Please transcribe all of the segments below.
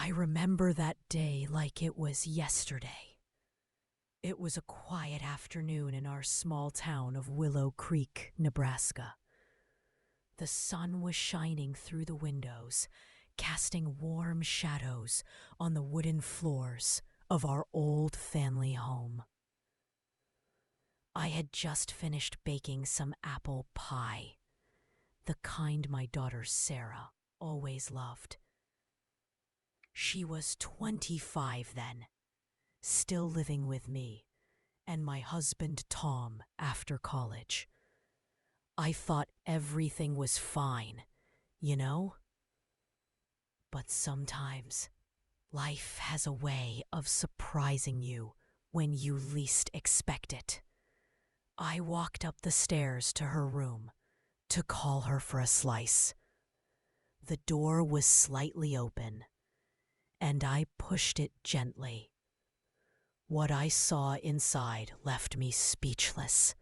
I remember that day like it was yesterday. It was a quiet afternoon in our small town of Willow Creek, Nebraska. The sun was shining through the windows, casting warm shadows on the wooden floors of our old family home. I had just finished baking some apple pie, the kind my daughter Sarah always loved. She was 25 then, still living with me and my husband Tom after college. I thought everything was fine, you know? But sometimes life has a way of surprising you when you least expect it. I walked up the stairs to her room to call her for a slice. The door was slightly open, and I pushed it gently. What I saw inside left me speechless.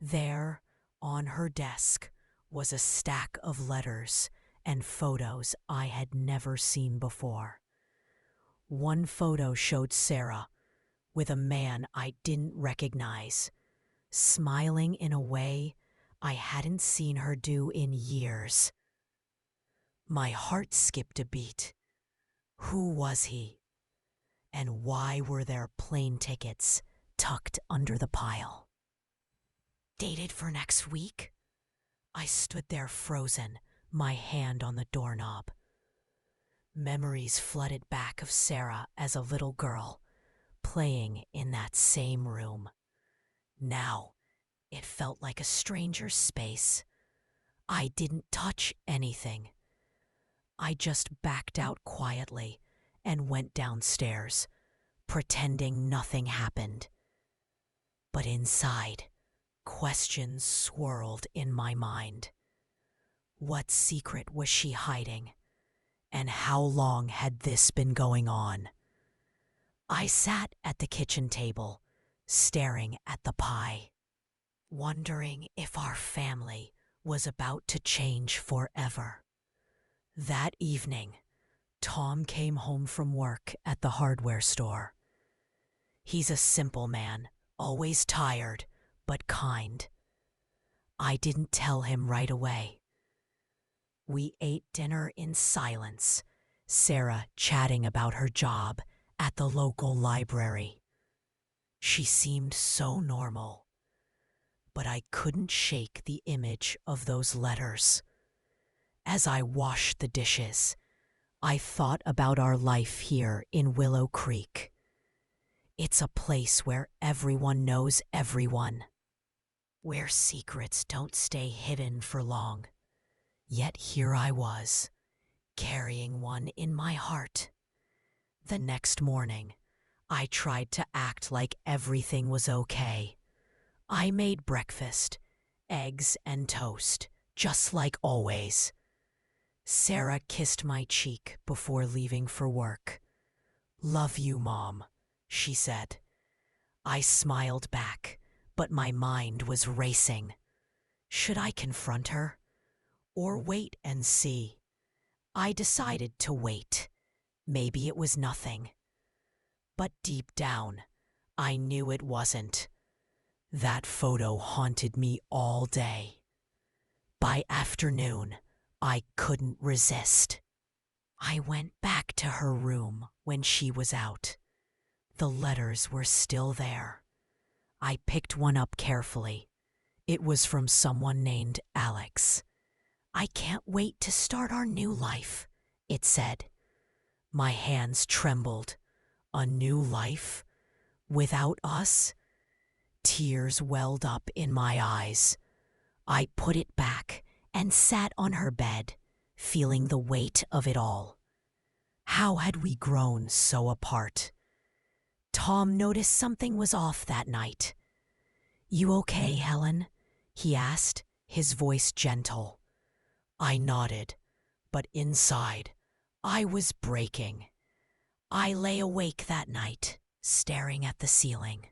There, on her desk, was a stack of letters and photos I had never seen before. One photo showed Sarah with a man I didn't recognize, smiling in a way I hadn't seen her do in years. My heart skipped a beat. Who was he? And why were there plane tickets tucked under the pile? Dated for next week? I stood there frozen, my hand on the doorknob. Memories flooded back of Sarah as a little girl, playing in that same room. Now, it felt like a stranger's space. I didn't touch anything. I just backed out quietly and went downstairs, pretending nothing happened. But inside, questions swirled in my mind. What secret was she hiding? And how long had this been going on? I sat at the kitchen table, staring at the pie, wondering if our family was about to change forever. That evening, Tom came home from work at the hardware store. He's a simple man, always tired, but kind. I didn't tell him right away. We ate dinner in silence, Sarah chatting about her job at the local library. She seemed so normal, but I couldn't shake the image of those letters. As I washed the dishes, I thought about our life here in Willow Creek. It's a place where everyone knows everyone, where secrets don't stay hidden for long. Yet here I was, carrying one in my heart. The next morning, I tried to act like everything was okay. I made breakfast, eggs and toast, just like always. Sarah kissed my cheek before leaving for work. "Love you, Mom," she said. I smiled back, but my mind was racing. Should I confront her? Or wait and see? I decided to wait. Maybe it was nothing. But deep down, I knew it wasn't. That photo haunted me all day. By afternoon, I couldn't resist. I went back to her room when she was out. The letters were still there. I picked one up carefully. It was from someone named Alex. "I can't wait to start our new life," it said. My hands trembled. A new life? Without us? Tears welled up in my eyes. I put it back and sat on her bed, feeling the weight of it all. How had we grown so apart? Tom noticed something was off that night. "You okay, Helen?" he asked, his voice gentle. I nodded, but inside, I was breaking. I lay awake that night, staring at the ceiling.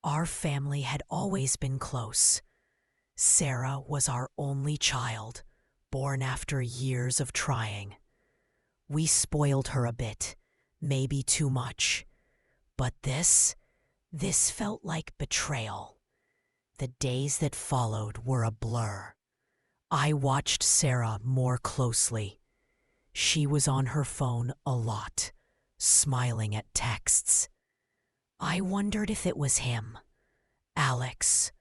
Our family had always been close. Sarah was our only child, born after years of trying. We spoiled her a bit, maybe too much. But this felt like betrayal. The days that followed were a blur. I watched Sarah more closely. She was on her phone a lot, smiling at texts. I wondered if it was him. Alex.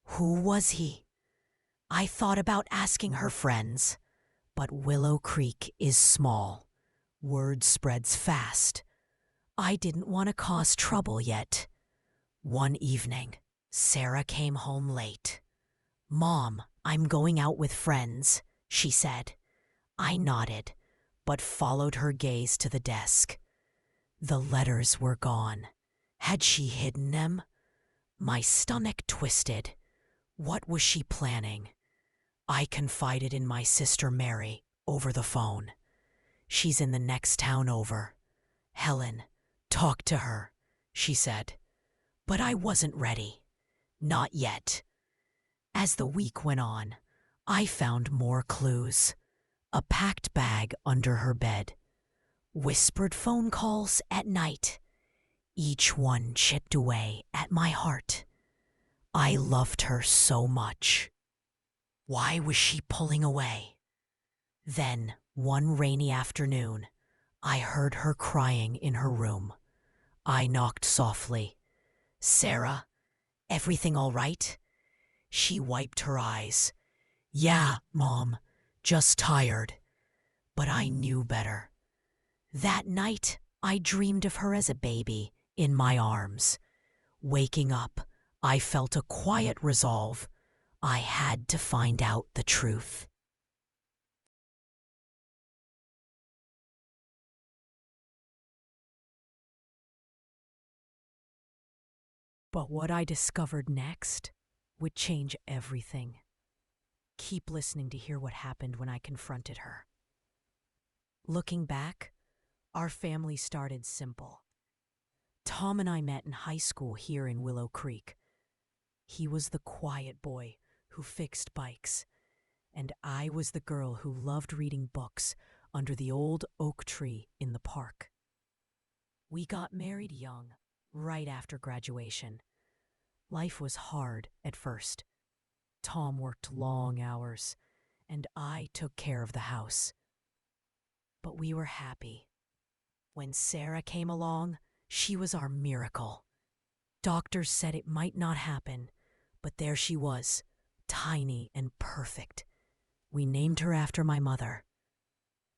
Who was he? I thought about asking her friends, but Willow Creek is small. Word spreads fast. I didn't want to cause trouble yet. One evening, Sarah came home late. "Mom, I'm going out with friends," she said. I nodded, but followed her gaze to the desk. The letters were gone. Had she hidden them? My stomach twisted. What was she planning? I confided in my sister Mary over the phone. "She's in the next town over. Helen, talk to her," she said. But I wasn't ready. Not yet. As the week went on, I found more clues. A packed bag under her bed. Whispered phone calls at night. Each one chipped away at my heart. I loved her so much. Why was she pulling away? Then, one rainy afternoon, I heard her crying in her room. I knocked softly. "Sarah, everything all right?" She wiped her eyes. "Yeah, Mom, just tired." But I knew better. That night, I dreamed of her as a baby, in my arms. Waking up, I felt a quiet resolve. I had to find out the truth. But what I discovered next would change everything. Keep listening to hear what happened when I confronted her. Looking back, our family started simple. Tom and I met in high school here in Willow Creek. He was the quiet boy who fixed bikes, and I was the girl who loved reading books under the old oak tree in the park. We got married young, right after graduation. Life was hard at first. Tom worked long hours, and I took care of the house. But we were happy. When Sarah came along, she was our miracle. Doctors said it might not happen, but there she was, tiny and perfect. We named her after my mother.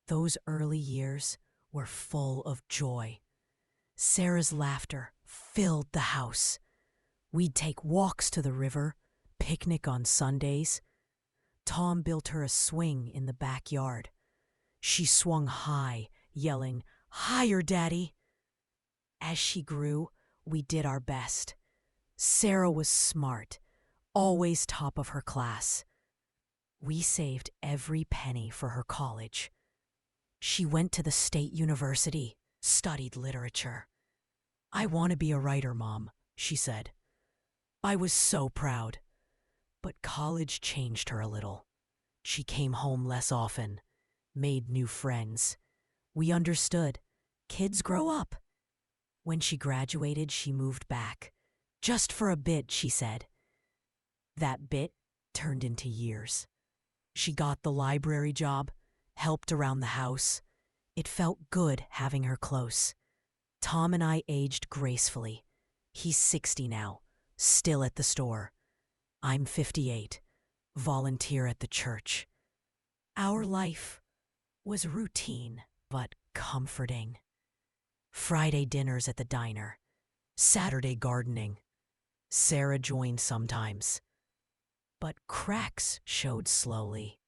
Those early years were full of joy. Sarah's laughter filled the house. We'd take walks to the river, picnic on Sundays. Tom built her a swing in the backyard. She swung high, yelling, "Higher, Daddy!" As she grew, we did our best. Sarah was smart, always top of her class. We saved every penny for her college. She went to the state university, studied literature. "I want to be a writer, Mom," she said. I was so proud. But college changed her a little. She came home less often, made new friends. We understood. Kids grow up. When she graduated, she moved back. Just for a bit, she said. That bit turned into years. She got the library job, helped around the house. It felt good having her close. Tom and I aged gracefully. He's 60 now, still at the store. I'm 58, volunteer at the church. Our life was routine, but comforting. Friday dinners at the diner, Saturday gardening. Sarah joined sometimes, but cracks showed slowly.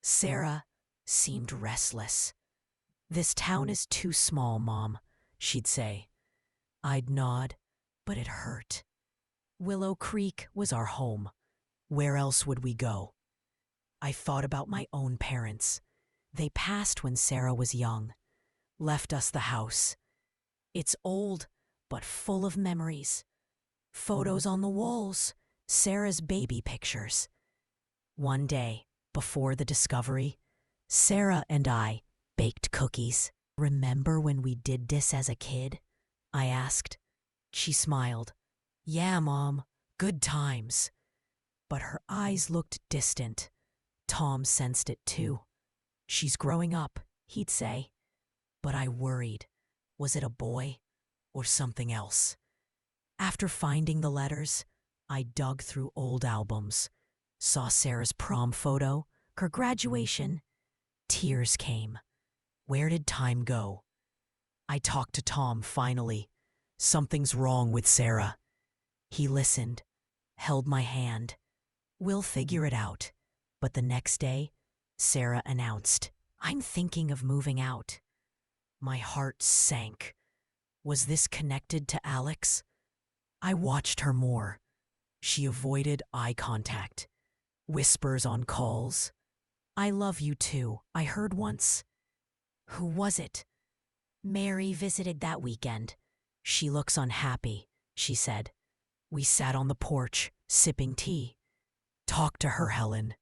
Sarah seemed restless. "This town is too small, Mom," she'd say. I'd nod, but it hurt. Willow Creek was our home. Where else would we go? I thought about my own parents. They passed when Sarah was young, left us the house. It's old, but full of memories. Photos on the walls, Sarah's baby pictures. One day, before the discovery, Sarah and I baked cookies. Remember when we did this as a kid? I asked. She smiled. Yeah, Mom, good times. But her eyes looked distant. Tom sensed it too. She's growing up, he'd say. But I worried. Was it a boy or something else? After finding the letters, I dug through old albums, saw Sarah's prom photo, her graduation. Tears came. Where did time go? I talked to Tom finally. Something's wrong with Sarah. He listened, held my hand. We'll figure it out. But the next day, Sarah announced, I'm thinking of moving out. My heart sank. Was this connected to Alex? I watched her more. She avoided eye contact. Whispers on calls. I love you too, I heard once. Who was it? Mary visited that weekend. She looks unhappy, she said. We sat on the porch, sipping tea. Talk to her, Helen.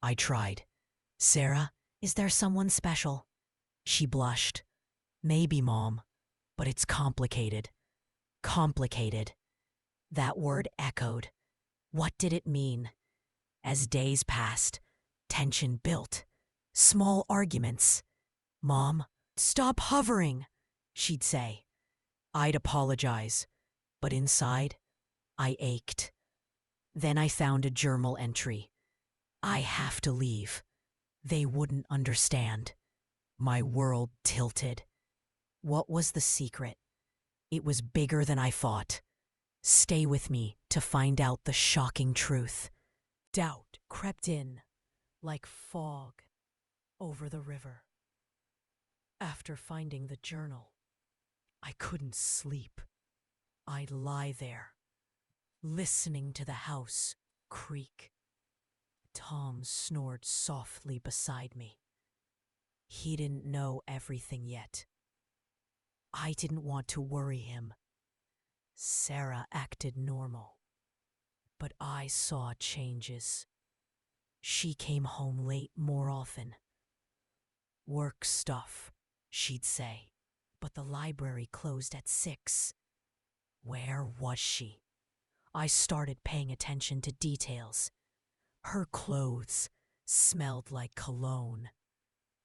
I tried. Sarah, is there someone special? She blushed. Maybe, Mom, but it's complicated. Complicated. That word echoed. What did it mean? As days passed, tension built. Small arguments. Mom, stop hovering, she'd say. I'd apologize, but inside, I ached. Then I found a journal entry. I have to leave. They wouldn't understand. My world tilted. What was the secret? It was bigger than I thought. Stay with me to find out the shocking truth. Doubt crept in like fog over the river. After finding the journal, I couldn't sleep. I'd lie there, listening to the house creak. Tom snored softly beside me. He didn't know everything yet. I didn't want to worry him. Sarah acted normal, but I saw changes. She came home late more often. Work stuff, she'd say, but the library closed at 6. Where was she? I started paying attention to details. Her clothes smelled like cologne.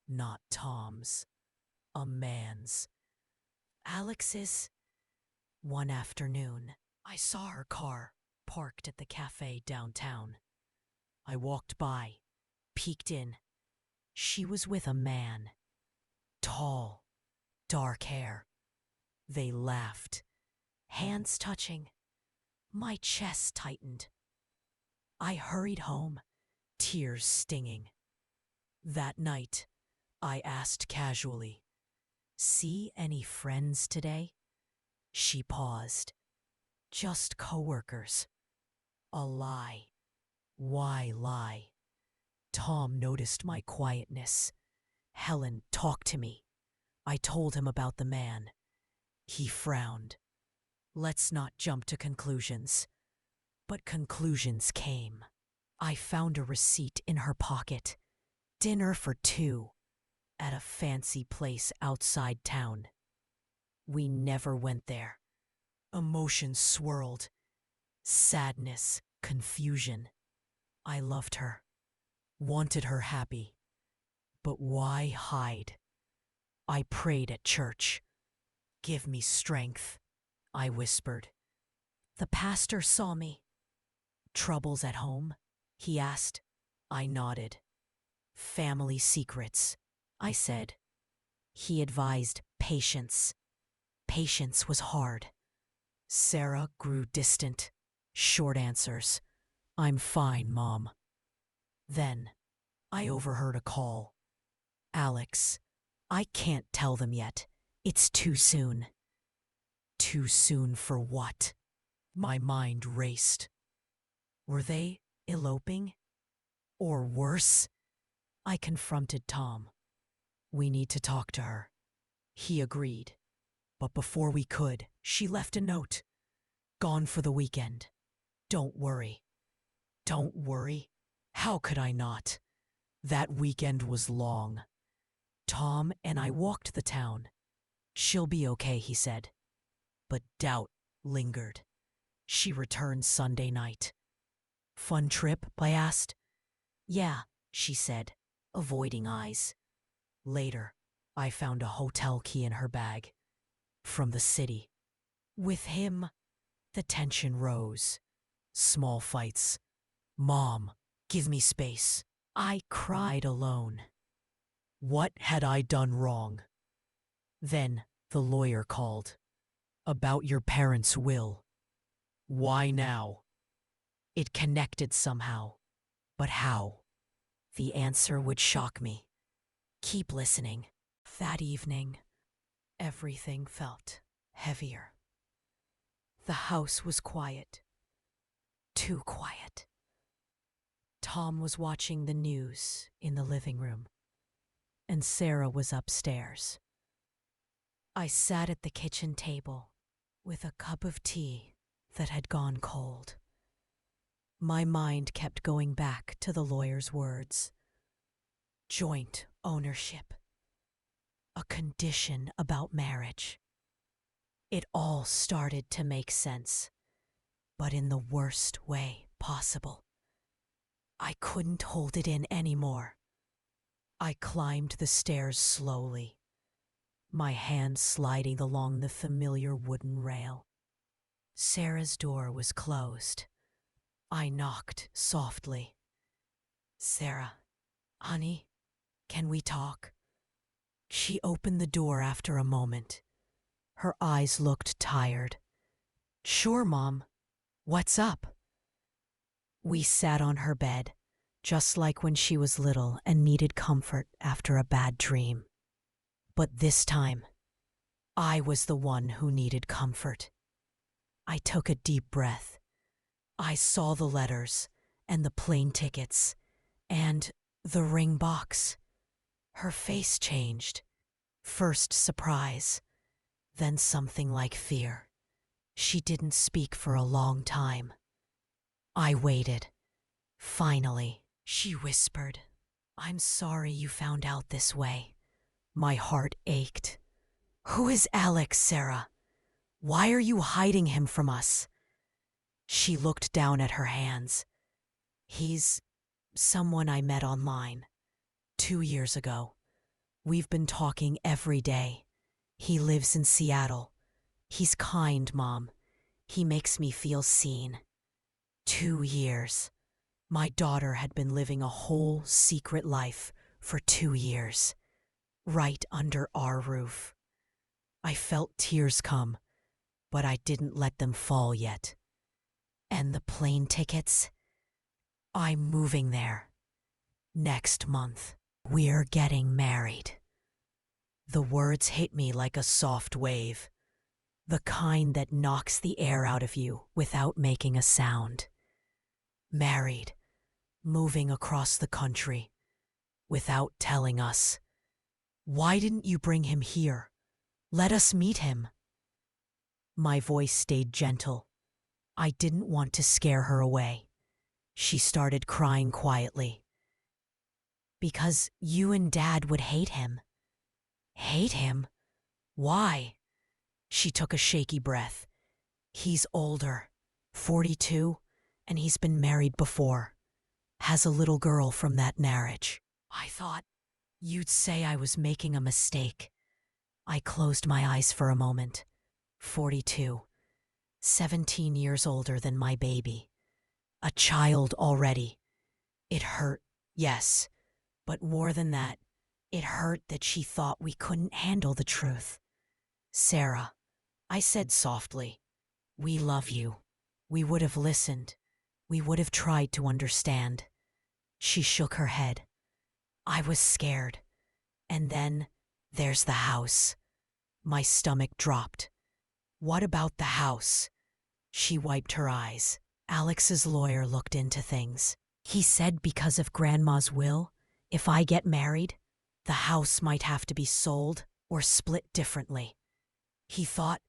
Not Tom's. A man's. Alex's. One afternoon, I saw her car parked at the cafe downtown. I walked by, peeked in. She was with a man. Tall, dark hair. They laughed, hands touching. My chest tightened. I hurried home, tears stinging. That night, I asked casually, see any friends today? She paused. Just coworkers. A lie. Why lie? Tom noticed my quietness. Helen, talk to me. I told him about the man. He frowned. Let's not jump to conclusions. But conclusions came. I found a receipt in her pocket. Dinner for 2 at a fancy place outside town. We never went there. Emotions swirled. Sadness, confusion. I loved her. Wanted her happy. But why hide? I prayed at church. Give me strength, I whispered. The pastor saw me. Troubles at home? He asked. I nodded. Family secrets, I said. He advised patience. Patience was hard. Sarah grew distant. Short answers. I'm fine, Mom. Then, I overheard a call. Alex, I can't tell them yet. It's too soon. Too soon for what? My mind raced. Were they eloping? Or worse? I confronted Tom. We need to talk to her. He agreed. But before we could, she left a note. Gone for the weekend. Don't worry. Don't worry? How could I not? That weekend was long. Tom and I walked the town. She'll be okay, he said. But doubt lingered. She returned Sunday night. Fun trip? I asked. Yeah, she said, avoiding eyes. Later, I found a hotel key in her bag. From the city. With him, the tension rose. Small fights. Mom, give me space. I cried alone. What had I done wrong? Then the lawyer called. About your parents' will. Why now? It connected somehow. But how? The answer would shock me. Keep listening. That evening, everything felt heavier. The house was quiet. Too quiet. Tom was watching the news in the living room, and Sarah was upstairs. I sat at the kitchen table with a cup of tea that had gone cold. My mind kept going back to the lawyer's words. Joint ownership. A condition about marriage. It all started to make sense, but in the worst way possible. I couldn't hold it in anymore. I climbed the stairs slowly, my hand sliding along the familiar wooden rail. Sarah's door was closed. I knocked softly. Sarah, honey, can we talk? She opened the door after a moment. Her eyes looked tired. Sure, Mom. What's up? We sat on her bed, just like when she was little and needed comfort after a bad dream. But this time, I was the one who needed comfort. I took a deep breath. I saw the letters and the plane tickets and the ring box. Her face changed. First surprise, then something like fear. She didn't speak for a long time. I waited. Finally, she whispered, I'm sorry you found out this way. My heart ached. Who is Alex, Sarah? Why are you hiding him from us? She looked down at her hands. He's someone I met online 2 years ago. We've been talking every day. He lives in Seattle. He's kind, Mom. He makes me feel seen. 2 years. My daughter had been living a whole secret life for 2 years, right under our roof. I felt tears come, but I didn't let them fall yet. And the plane tickets? I'm moving there. Next month. We're getting married. The words hit me like a soft wave, the kind that knocks the air out of you without making a sound. Married, moving across the country, without telling us. Why didn't you bring him here? Let us meet him. My voice stayed gentle. I didn't want to scare her away. She started crying quietly. Because you and Dad would hate him. Hate him? Why? She took a shaky breath. He's older, 42, and he's been married before. Has a little girl from that marriage. I thought you'd say I was making a mistake. I closed my eyes for a moment. 42, 17 years older than my baby. A child already. It hurt, yes. But more than that, it hurt that she thought we couldn't handle the truth. Sarah, I said softly, we love you. We would have listened. We would have tried to understand. She shook her head. I was scared. And then there's the house. My stomach dropped. What about the house? She wiped her eyes. Alex's lawyer looked into things. He said because of Grandma's will, if I get married, the house might have to be sold or split differently. He thought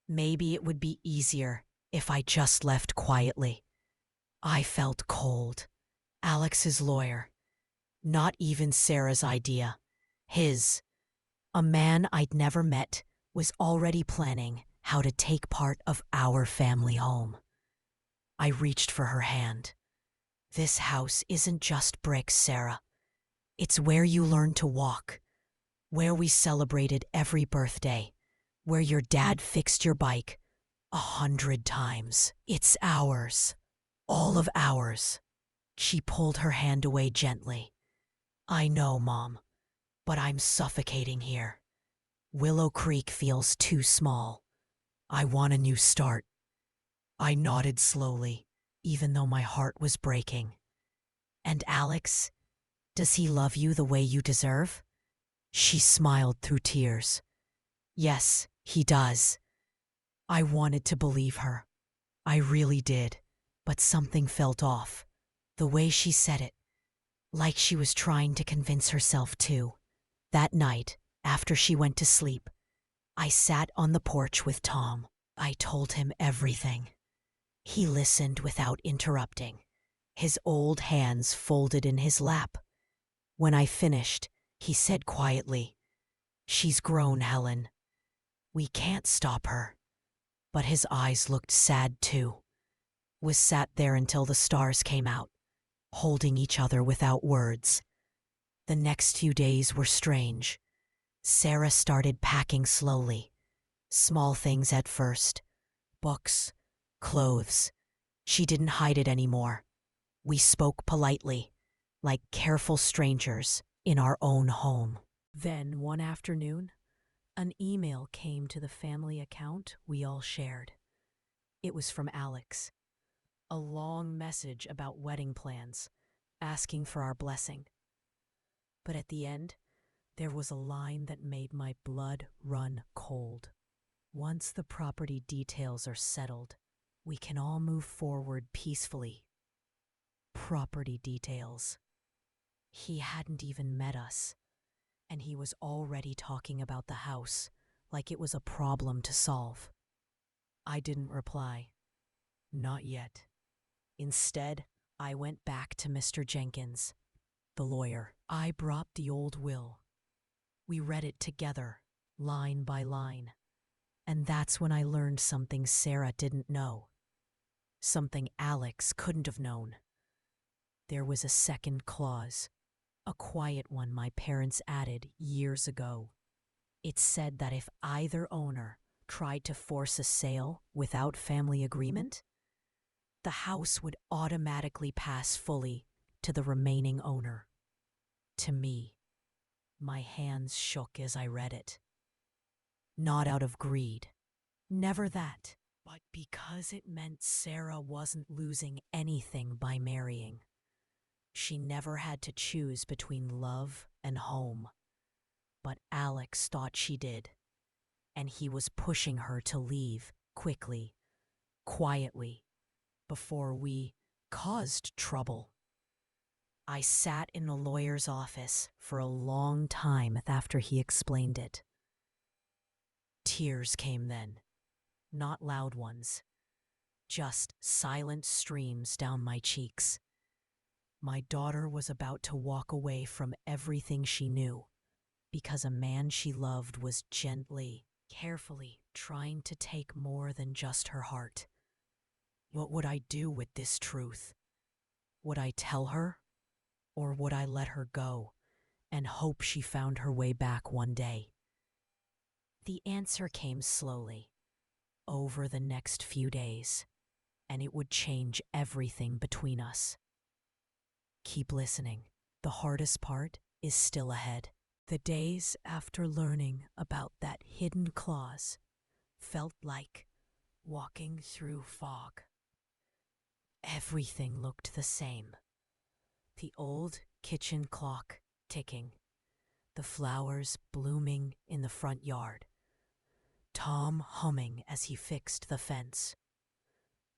maybe it would be easier if I just left quietly. I felt cold. Alex's lawyer. Not even Sarah's idea. His, a man I'd never met, was already planning how to take part of our family home. I reached for her hand. This house isn't just bricks, Sarah. It's where you learn to walk, where we celebrated every birthday, where your dad fixed your bike 100 times. It's ours. All of ours. She pulled her hand away gently. I know, Mom, but I'm suffocating here. Willow Creek feels too small. I want a new start. I nodded slowly, even though my heart was breaking. And Alex, does he love you the way you deserve? She smiled through tears. Yes, he does. I wanted to believe her. I really did, but something felt off. The way she said it, like she was trying to convince herself too. That night, after she went to sleep, I sat on the porch with Tom. I told him everything. He listened without interrupting, his old hands folded in his lap. When I finished, he said quietly, "She's grown, Helen. We can't stop her." But his eyes looked sad too. We sat there until the stars came out, holding each other without words. The next few days were strange. Sarah started packing slowly. Small things at first. Books, clothes. She didn't hide it anymore. We spoke politely, like careful strangers in our own home. Then, one afternoon, an email came to the family account we all shared. It was from Alex. A long message about wedding plans, asking for our blessing. But at the end, there was a line that made my blood run cold. Once the property details are settled, we can all move forward peacefully. Property details. He hadn't even met us, and he was already talking about the house like it was a problem to solve. I didn't reply. Not yet. Instead, I went back to Mr. Jenkins, the lawyer. I brought the old will. We read it together, line by line. And that's when I learned something Sarah didn't know. Something Alex couldn't have known. There was a second clause, a quiet one my parents added years ago. It said that if either owner tried to force a sale without family agreement, the house would automatically pass fully to the remaining owner. To me, my hands shook as I read it. Not out of greed, never that, but because it meant Sarah wasn't losing anything by marrying. She never had to choose between love and home. But Alex thought she did, and he was pushing her to leave quickly, quietly, before we caused trouble. I sat in the lawyer's office for a long time after he explained it. Tears came then, not loud ones, just silent streams down my cheeks. My daughter was about to walk away from everything she knew because a man she loved was gently, carefully trying to take more than just her heart. What would I do with this truth? Would I tell her? Or would I let her go and hope she found her way back one day? The answer came slowly, over the next few days, and it would change everything between us. Keep listening. The hardest part is still ahead. The days after learning about that hidden clause felt like walking through fog. Everything looked the same. The old kitchen clock ticking, the flowers blooming in the front yard, Tom humming as he fixed the fence.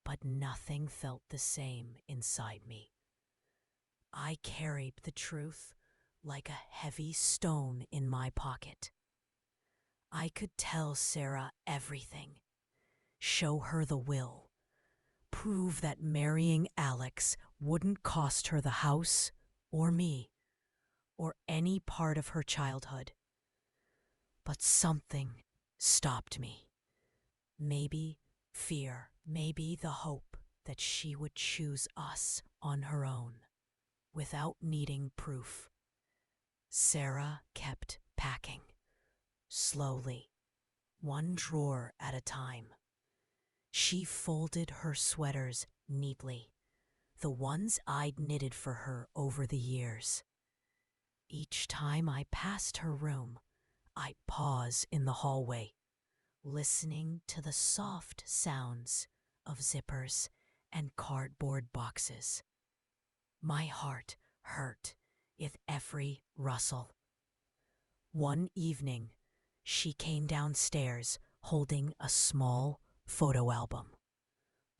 But nothing felt the same inside me. I carried the truth like a heavy stone in my pocket. I could tell Sarah everything, show her the will, prove that marrying Alex wouldn't cost her the house or me, or any part of her childhood. But something stopped me. Maybe fear, maybe the hope that she would choose us on her own, without needing proof. Sarah kept packing, slowly, one drawer at a time. She folded her sweaters neatly, the ones I'd knitted for her over the years. Each time I passed her room, I'd pause in the hallway, listening to the soft sounds of zippers and cardboard boxes. My heart hurt with every rustle. One evening, she came downstairs holding a small photo album,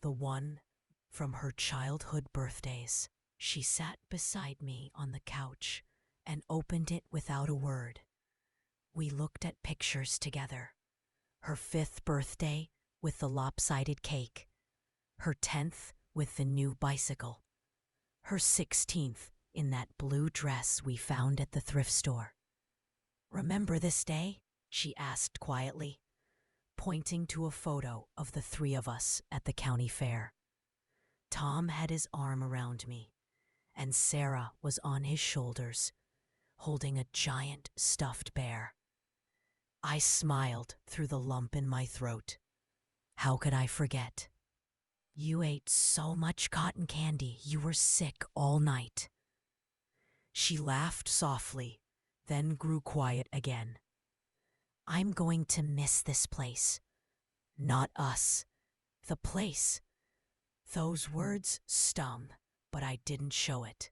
the one from her childhood birthdays. She sat beside me on the couch and opened it without a word. We looked at pictures together. Her 5th birthday with the lopsided cake, her 10th with the new bicycle, her 16th in that blue dress we found at the thrift store. "Remember this day?" she asked quietly, pointing to a photo of the 3 of us at the county fair. Tom had his arm around me, and Sarah was on his shoulders, holding a giant stuffed bear. I smiled through the lump in my throat. How could I forget? "You ate so much cotton candy, you were sick all night." She laughed softly, then grew quiet again. "I'm going to miss this place." "Not us. The place." Those words stung, but I didn't show it.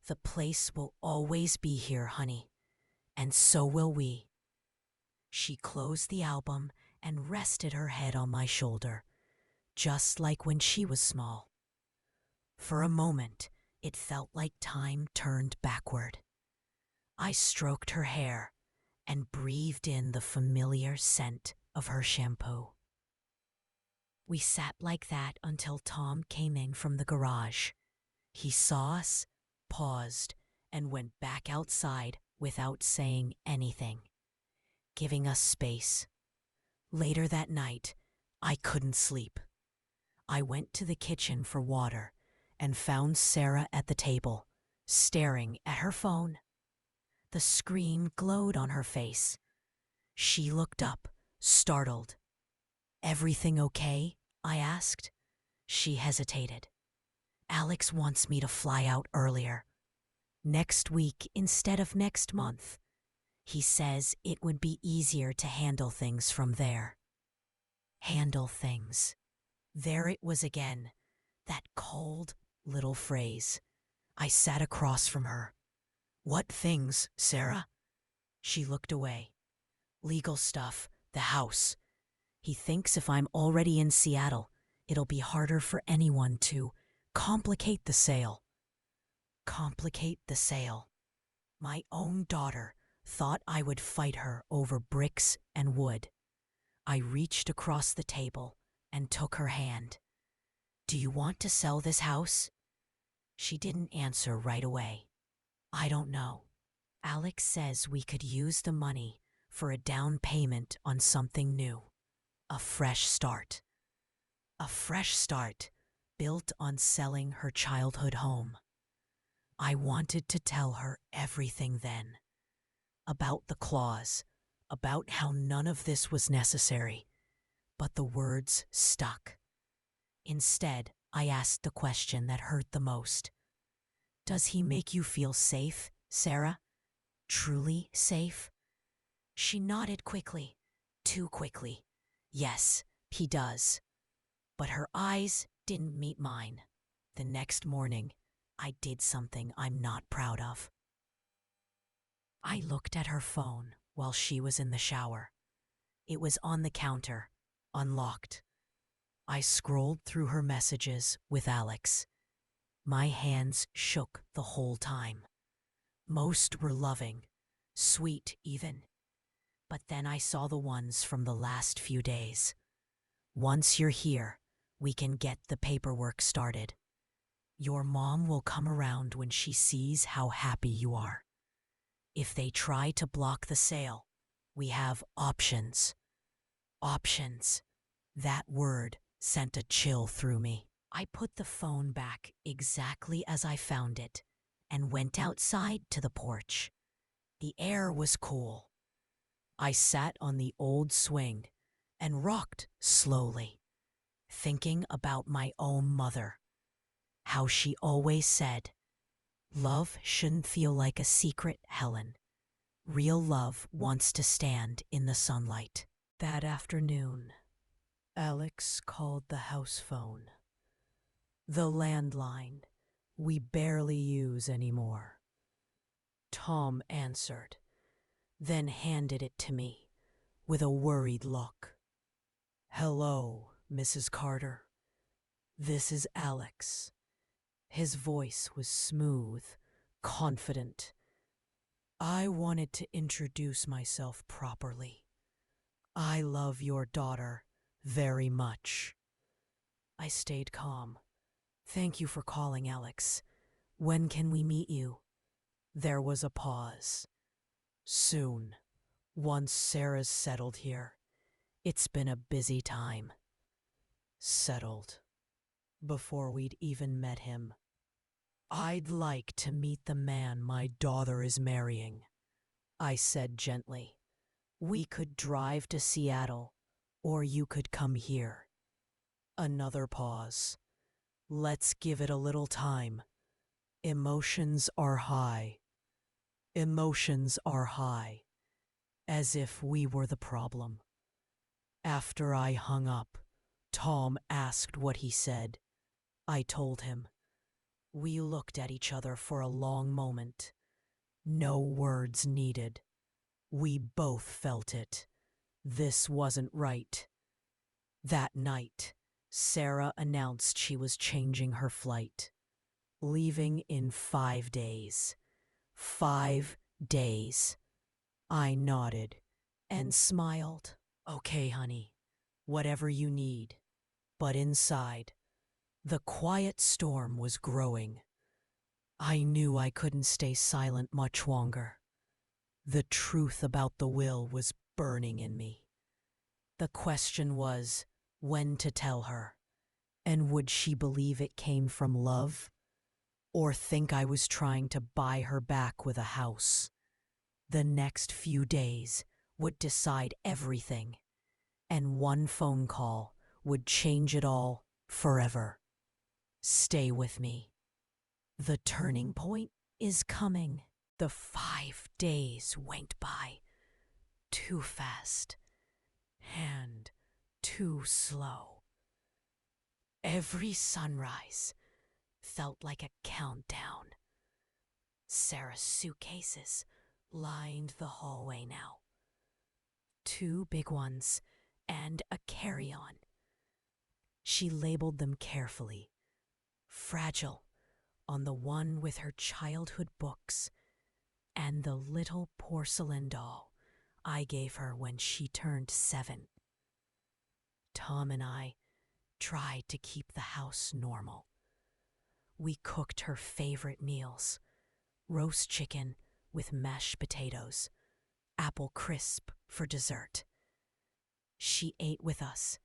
"The place will always be here, honey, and so will we." She closed the album and rested her head on my shoulder, just like when she was small. For a moment, it felt like time turned backward. I stroked her hair and breathed in the familiar scent of her shampoo. We sat like that until Tom came in from the garage. He saw us, paused, and went back outside without saying anything, giving us space. Later that night, I couldn't sleep. I went to the kitchen for water and found Sarah at the table, staring at her phone. The screen glowed on her face. She looked up, startled. "Everything okay?" I asked. She hesitated. "Alex wants me to fly out earlier. Next week instead of next month. He says it would be easier to handle things from there." Handle things. There it was again, that cold little phrase. I sat across from her. "What things, Sarah?" She looked away. "Legal stuff, the house. He thinks if I'm already in Seattle, it'll be harder for anyone to complicate the sale." Complicate the sale. My own daughter thought I would fight her over bricks and wood. I reached across the table and took her hand. "Do you want to sell this house?" She didn't answer right away. "I don't know. Alex says we could use the money for a down payment on something new. A fresh start." A fresh start, built on selling her childhood home. I wanted to tell her everything then. About the clause, about how none of this was necessary. But the words stuck. Instead, I asked the question that hurt the most. "Does he make you feel safe, Sarah? Truly safe?" She nodded quickly, too quickly. "Yes, he does." But her eyes didn't meet mine. The next morning, I did something I'm not proud of. I looked at her phone while she was in the shower. It was on the counter, unlocked. I scrolled through her messages with Alex. My hands shook the whole time. Most were loving, sweet even. But then I saw the ones from the last few days. "Once you're here, we can get the paperwork started. Your mom will come around when she sees how happy you are." If they try to block the sale, we have options. Options. That word sent a chill through me. I put the phone back exactly as I found it and went outside to the porch. The air was cool. I sat on the old swing and rocked slowly, thinking about my own mother, how she always said, "Love shouldn't feel like a secret, Helen. Real love wants to stand in the sunlight." That afternoon, Alex called the house phone. The landline we barely use anymore. Tom answered, then handed it to me with a worried look. "Hello, Mrs. Carter. This is Alex." His voice was smooth, confident. "I wanted to introduce myself properly. I love your daughter very much." I stayed calm. "Thank you for calling, Alex. When can we meet you?" There was a pause. "Soon, once Sarah's settled here. It's been a busy time." Settled. Before we'd even met him. "I'd like to meet the man my daughter is marrying," I said gently. "We could drive to Seattle, or you could come here." Another pause. "Let's give it a little time. Emotions are high. Emotions are high." As if we were the problem. After I hung up, Tom asked what he said. I told him. We looked at each other for a long moment. No words needed. We both felt it. This wasn't right. That night, Sarah announced she was changing her flight, leaving in 5 days. 5 days. I nodded and smiled. "Okay, honey, whatever you need." But inside, the quiet storm was growing. I knew I couldn't stay silent much longer. The truth about the will was burning in me. The question was when to tell her, and would she believe it came from love, or think I was trying to buy her back with a house? The next few days would decide everything, and one phone call would change it all forever. Stay with me. The turning point is coming. The 5 days went by too fast and too slow. Every sunrise felt like a countdown. Sarah's suitcases lined the hallway now. 2 big ones and a carry-on. She labeled them carefully. Fragile on the one with her childhood books, and the little porcelain doll I gave her when she turned 7. Tom and I tried to keep the house normal. We cooked her favorite meals: roast chicken with mashed potatoes, apple crisp for dessert. She ate with us,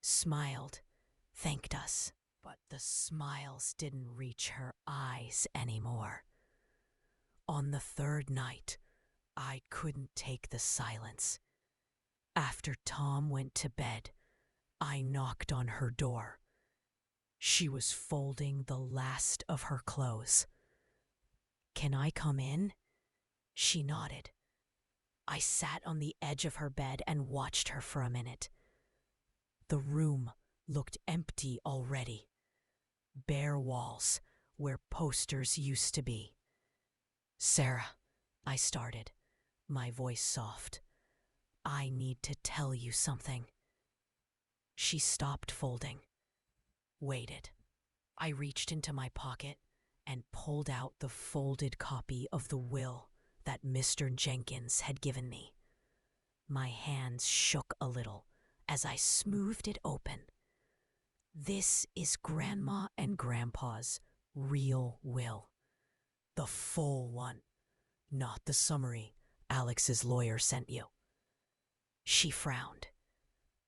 smiled, thanked us, but the smiles didn't reach her eyes anymore. On the 3rd night, I couldn't take the silence. After Tom went to bed, I knocked on her door. She was folding the last of her clothes. "Can I come in?" She nodded. I sat on the edge of her bed and watched her for a minute. The room looked empty already. Bare walls where posters used to be. "Sarah," I started, my voice soft. "I need to tell you something." She stopped folding, waited. I reached into my pocket and pulled out the folded copy of the will that Mr. Jenkins had given me. My hands shook a little as I smoothed it open. This is Grandma and Grandpa's real will. The full one. Not the summary Alex's lawyer sent you. She frowned.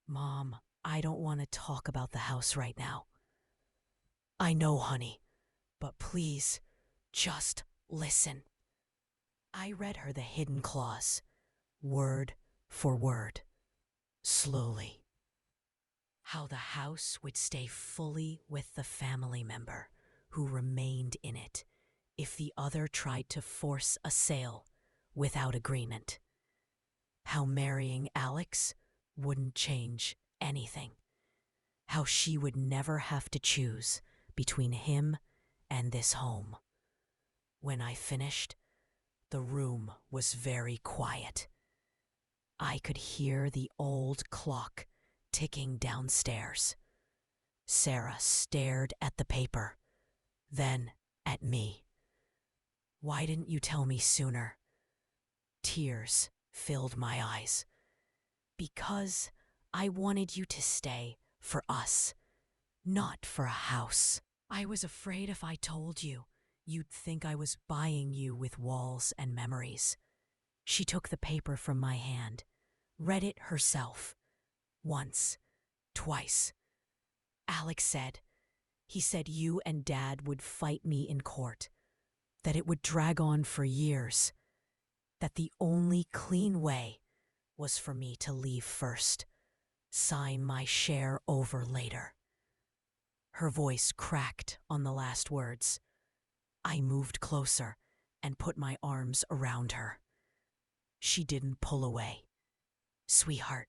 Mom, I don't want to talk about the house right now. I know, honey, but please, just listen. I read her the hidden clause, word for word, slowly. How the house would stay fully with the family member who remained in it if the other tried to force a sale without agreement. How marrying Alex wouldn't change anything. How she would never have to choose between him and this home. When I finished, the room was very quiet. I could hear the old clock ticking downstairs. Sarah stared at the paper, then at me. Why didn't you tell me sooner? Tears filled my eyes. Because I wanted you to stay for us, not for a house. I was afraid if I told you, you'd think I was buying you with walls and memories. She took the paper from my hand, read it herself. Once, twice. Alex said, he said you and Dad would fight me in court, that it would drag on for years, that the only clean way was for me to leave first, sign my share over later. Her voice cracked on the last words. I moved closer and put my arms around her. She didn't pull away. Sweetheart,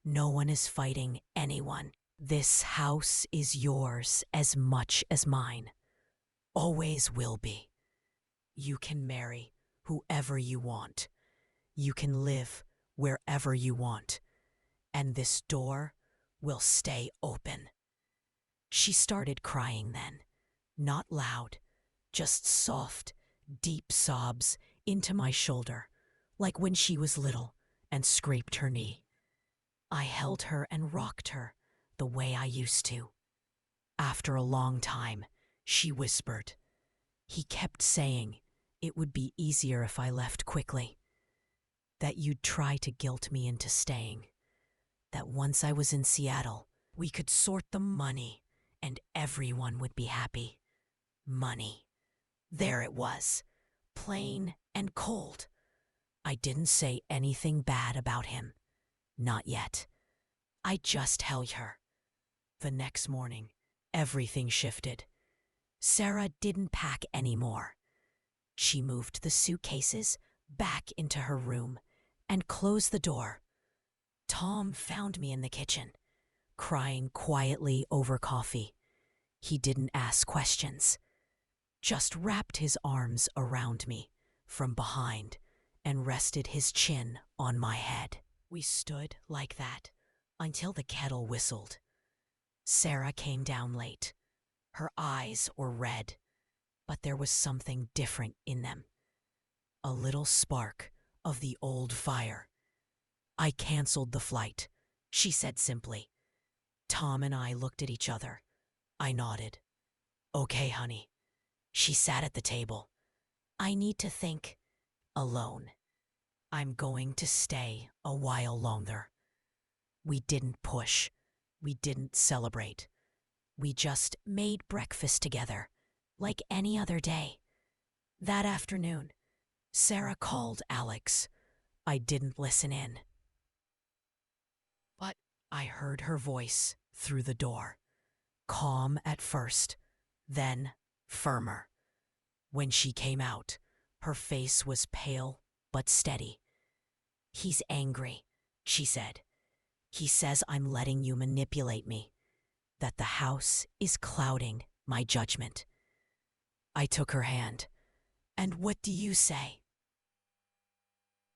no one is fighting anyone. This house is yours as much as mine. Always will be. You can marry whoever you want. You can live wherever you want. And this door will stay open. She started crying then, not loud, just soft, deep sobs into my shoulder, like when she was little and scraped her knee. I held her and rocked her the way I used to. After a long time, she whispered. He kept saying it would be easier if I left quickly, that you'd try to guilt me into staying, that once I was in Seattle, we could sort the money and everyone would be happy. Money. There it was, plain and cold. I didn't say anything bad about him. Not yet. I just held her. The next morning, everything shifted. Sarah didn't pack anymore. She moved the suitcases back into her room and closed the door. Tom found me in the kitchen, crying quietly over coffee. He didn't ask questions, just wrapped his arms around me from behind and rested his chin on my head. We stood like that until the kettle whistled. Sarah came down late. Her eyes were red, but there was something different in them. A little spark of the old fire. I canceled the flight, she said simply. Tom and I looked at each other. I nodded. Okay, honey. She sat at the table. I need to think. Alone. I'm going to stay a while longer. We didn't push. We didn't celebrate. We just made breakfast together, like any other day. That afternoon, Sarah called Alex. I didn't listen in. But I heard her voice through the door. Calm at first, then firmer. When she came out, her face was pale but steady. He's angry, she said. He says I'm letting you manipulate me, that the house is clouding my judgment. I took her hand. And what do you say?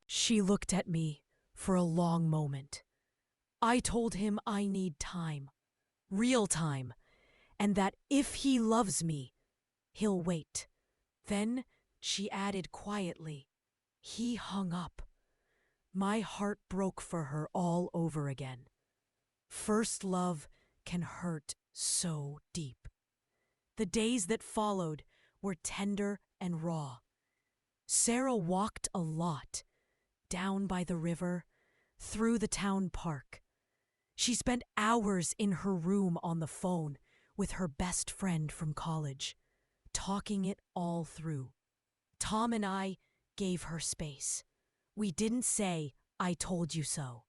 She looked at me for a long moment. I told him I need time, real time, and that if he loves me, he'll wait. Then she added quietly, he hung up. My heart broke for her all over again. First love can hurt so deep. The days that followed were tender and raw. Sarah walked a lot, down by the river, through the town park. She spent hours in her room on the phone with her best friend from college, talking it all through. Tom and I gave her space. We didn't say, "I told you so."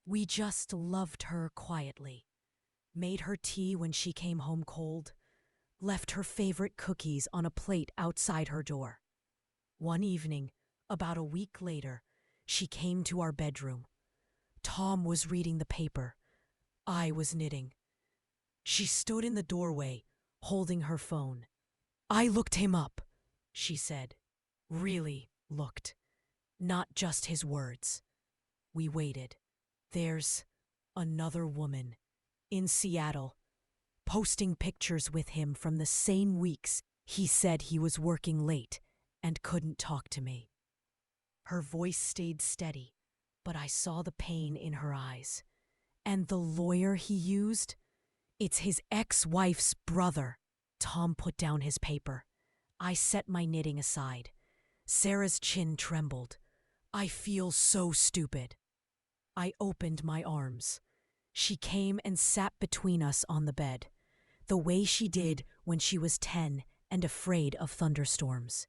We just loved her quietly, made her tea when she came home cold, left her favorite cookies on a plate outside her door. One evening, about a week later, she came to our bedroom. Tom was reading the paper. I was knitting. She stood in the doorway, holding her phone. "I looked him up," she said. Really looked, not just his words. We waited. There's another woman in Seattle, posting pictures with him from the same weeks he said he was working late and couldn't talk to me. Her voice stayed steady, but I saw the pain in her eyes. And the lawyer he used? It's his ex-wife's brother. Tom put down his paper. I set my knitting aside. Sarah's chin trembled. "I feel so stupid." I opened my arms. She came and sat between us on the bed, the way she did when she was 10 and afraid of thunderstorms.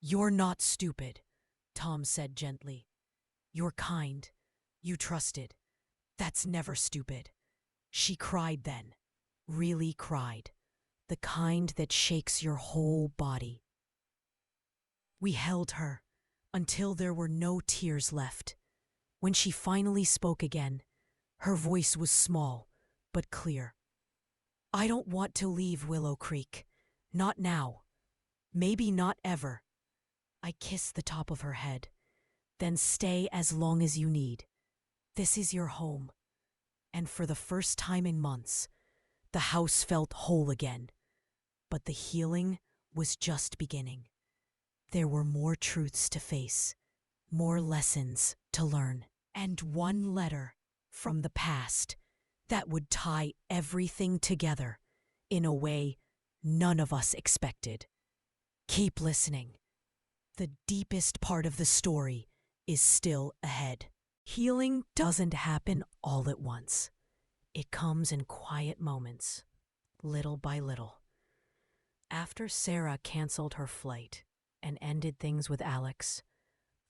"You're not stupid," Tom said gently. "You're kind. You trusted. That's never stupid." She cried then. Really cried. The kind that shakes your whole body. We held her until there were no tears left. When she finally spoke again, her voice was small but clear. "I don't want to leave Willow Creek. Not now. Maybe not ever." I kissed the top of her head. "Then stay as long as you need. This is your home." And for the first time in months, the house felt whole again. But the healing was just beginning. There were more truths to face, more lessons to learn, and one letter from the past that would tie everything together in a way none of us expected. Keep listening. The deepest part of the story is still ahead. Healing doesn't happen all at once. It comes in quiet moments, little by little. After Sarah canceled her flight and ended things with Alex,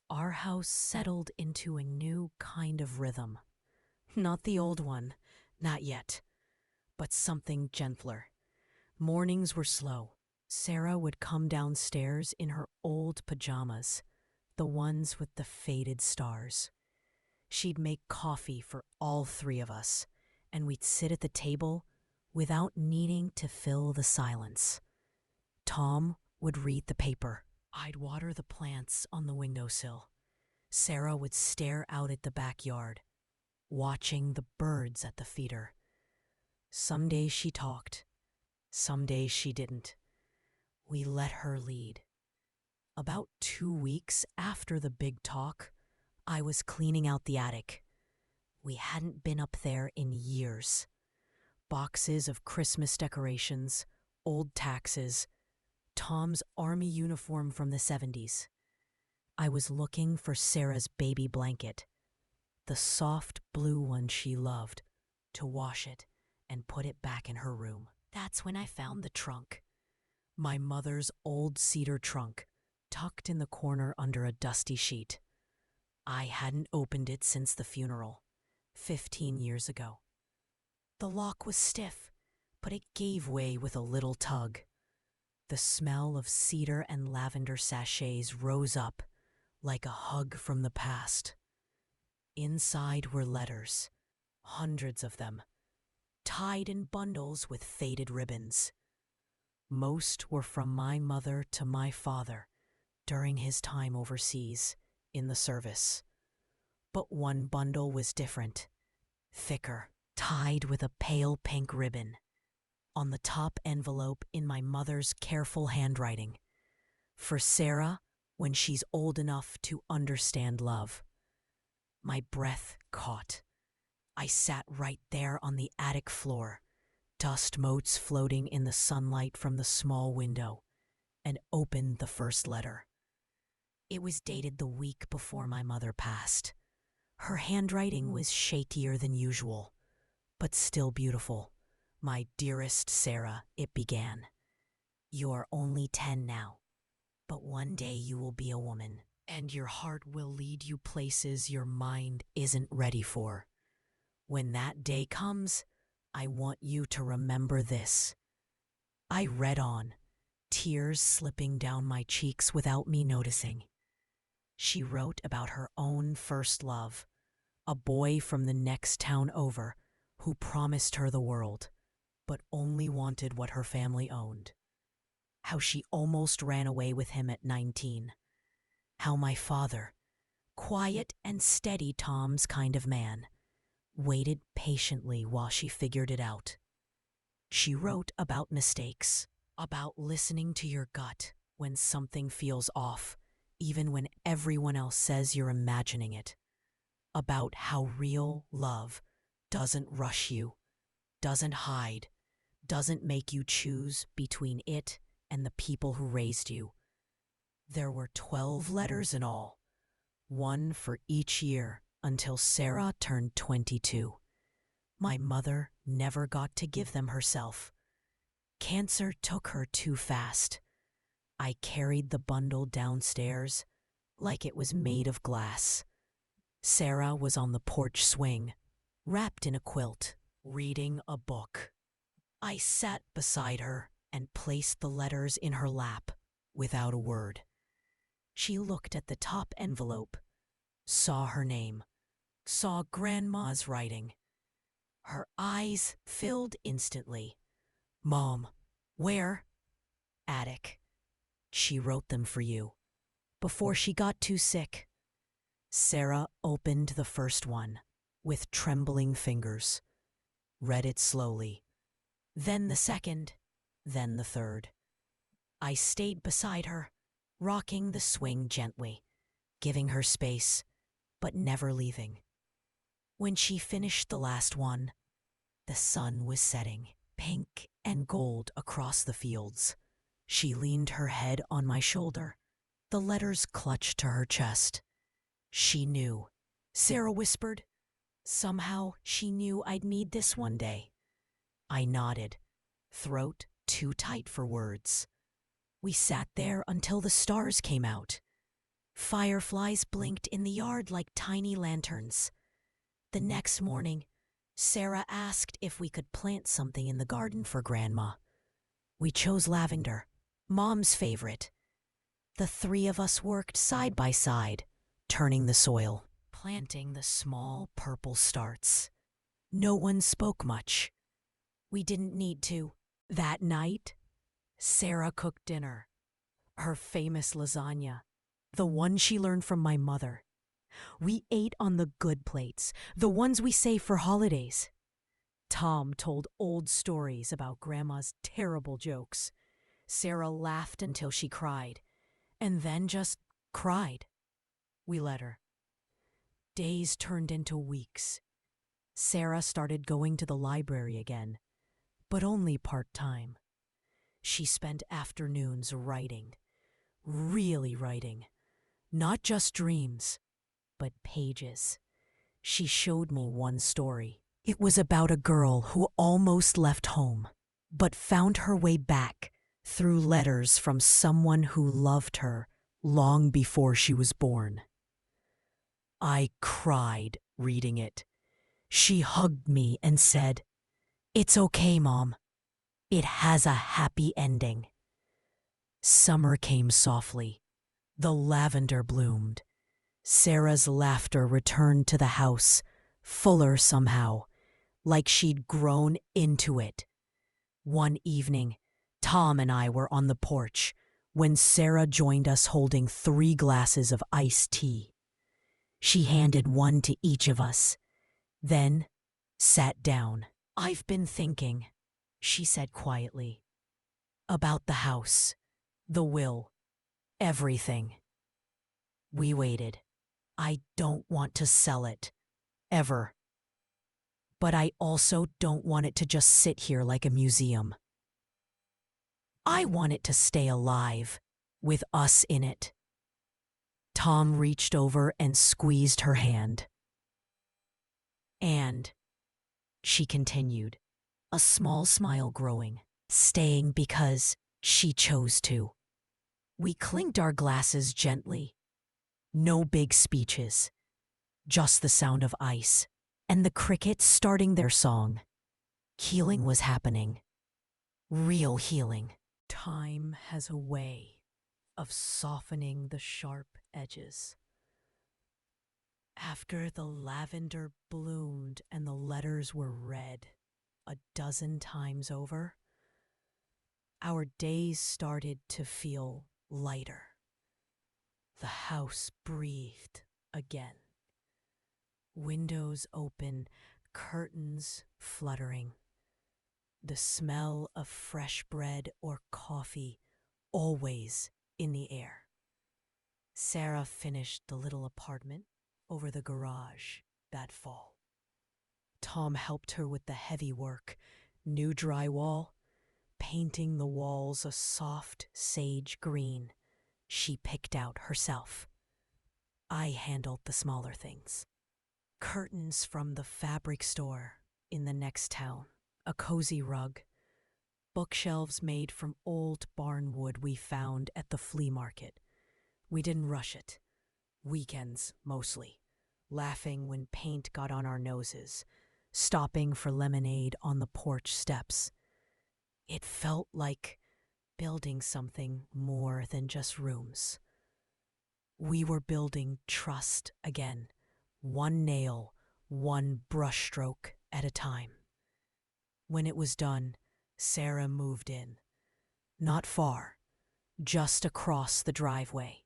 our house settled into a new kind of rhythm. Not the old one, not yet, but something gentler. Mornings were slow. Sarah would come downstairs in her old pajamas, the ones with the faded stars. She'd make coffee for all three of us, and we'd sit at the table without needing to fill the silence. Tom would read the paper. I'd water the plants on the windowsill. Sarah would stare out at the backyard, watching the birds at the feeder. Some days she talked, some days she didn't. We let her lead. About 2 weeks after the big talk, I was cleaning out the attic. We hadn't been up there in years. Boxes of Christmas decorations, old taxes, Tom's army uniform from the 70s. I was looking for Sarah's baby blanket, the soft blue one she loved, to wash it and put it back in her room. That's when I found the trunk. My mother's old cedar trunk, tucked in the corner under a dusty sheet. I hadn't opened it since the funeral, 15 years ago. The lock was stiff, but it gave way with a little tug. The smell of cedar and lavender sachets rose up like a hug from the past. Inside were letters, hundreds of them, tied in bundles with faded ribbons. Most were from my mother to my father during his time overseas in the service. But one bundle was different, thicker, tied with a pale pink ribbon. On the top envelope in my mother's careful handwriting. For Sarah, when she's old enough to understand love. My breath caught. I sat right there on the attic floor, dust motes floating in the sunlight from the small window, and opened the first letter. It was dated the week before my mother passed. Her handwriting was shakier than usual, but still beautiful. My dearest Sarah, it began. You're only 10 now, but one day you will be a woman, and your heart will lead you places your mind isn't ready for. When that day comes, I want you to remember this. I read on, tears slipping down my cheeks without me noticing. She wrote about her own first love, a boy from the next town over who promised her the world, but only wanted what her family owned. How she almost ran away with him at 19. How my father, quiet and steady Tom's kind of man, waited patiently while she figured it out. She wrote about mistakes, about listening to your gut when something feels off, even when everyone else says you're imagining it. About how real love doesn't rush you, doesn't hide, doesn't make you choose between it and the people who raised you. There were 12 letters in all, one for each year until Sarah turned 22. My mother never got to give them herself. Cancer took her too fast. I carried the bundle downstairs like it was made of glass. Sarah was on the porch swing, wrapped in a quilt, reading a book. I sat beside her and placed the letters in her lap without a word. She looked at the top envelope, saw her name, saw Grandma's writing. Her eyes filled instantly. Mom, where? Attic. She wrote them for you, before she got too sick. Sarah opened the first one with trembling fingers, read it slowly, then the second, then the third. I stayed beside her, rocking the swing gently, giving her space, but never leaving. When she finished the last one, the sun was setting, pink and gold across the fields. She leaned her head on my shoulder, the letters clutched to her chest. She knew, Sarah whispered. Somehow she knew I'd need this one day. I nodded, throat too tight for words. We sat there until the stars came out. Fireflies blinked in the yard like tiny lanterns. The next morning, Sarah asked if we could plant something in the garden for Grandma. We chose lavender, Mom's favorite. The three of us worked side by side, turning the soil, planting the small purple starts. No one spoke much. We didn't need to. That night, Sarah cooked dinner. Her famous lasagna, the one she learned from my mother. We ate on the good plates, the ones we save for holidays. Tom told old stories about Grandma's terrible jokes. Sarah laughed until she cried, and then just cried. We let her. Days turned into weeks. Sarah started going to the library again, but only part-time. She spent afternoons writing, really writing, not just dreams, but pages. She showed me one story. It was about a girl who almost left home, but found her way back through letters from someone who loved her long before she was born. I cried reading it. She hugged me and said, "It's okay, Mom. It has a happy ending." Summer came softly. The lavender bloomed. Sarah's laughter returned to the house, fuller somehow, like she'd grown into it. One evening, Tom and I were on the porch when Sarah joined us holding 3 glasses of iced tea. She handed one to each of us, then sat down. "I've been thinking," she said quietly, "about the house, the will, everything." We waited. I don't want to sell it, ever. But I also don't want it to just sit here like a museum. I want it to stay alive, with us in it. Tom reached over and squeezed her hand. And, she continued, a small smile growing, staying because she chose to. We clinked our glasses gently. No big speeches, just the sound of ice and the crickets starting their song. Healing was happening. Real healing. Time has a way of softening the sharp edges. After the lavender bloomed and the letters were read a dozen times over, our days started to feel lighter. The house breathed again. Windows open, curtains fluttering. The smell of fresh bread or coffee always in the air. Sarah finished the little apartment over the garage that fall. Tom helped her with the heavy work, new drywall, painting the walls a soft sage green she picked out herself. I handled the smaller things. Curtains from the fabric store in the next town, a cozy rug, bookshelves made from old barn wood we found at the flea market. We didn't rush it. Weekends, mostly. Laughing when paint got on our noses, stopping for lemonade on the porch steps. It felt like building something more than just rooms. We were building trust again, one nail, one brushstroke at a time. When it was done, Sarah moved in. Not far, just across the driveway.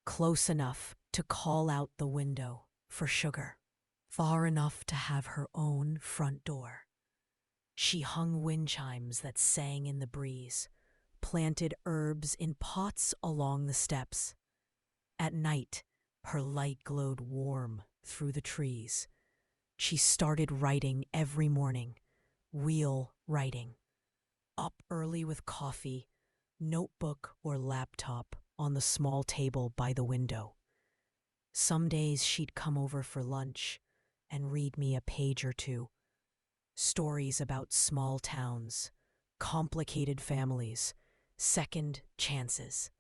Close enough to call out the window for sugar. Far enough to have her own front door. She hung wind chimes that sang in the breeze, planted herbs in pots along the steps. At night, her light glowed warm through the trees. She started writing every morning, real writing. Up early with coffee, notebook or laptop on the small table by the window. Some days she'd come over for lunch and read me a page or two. Stories about small towns, complicated families, second chances.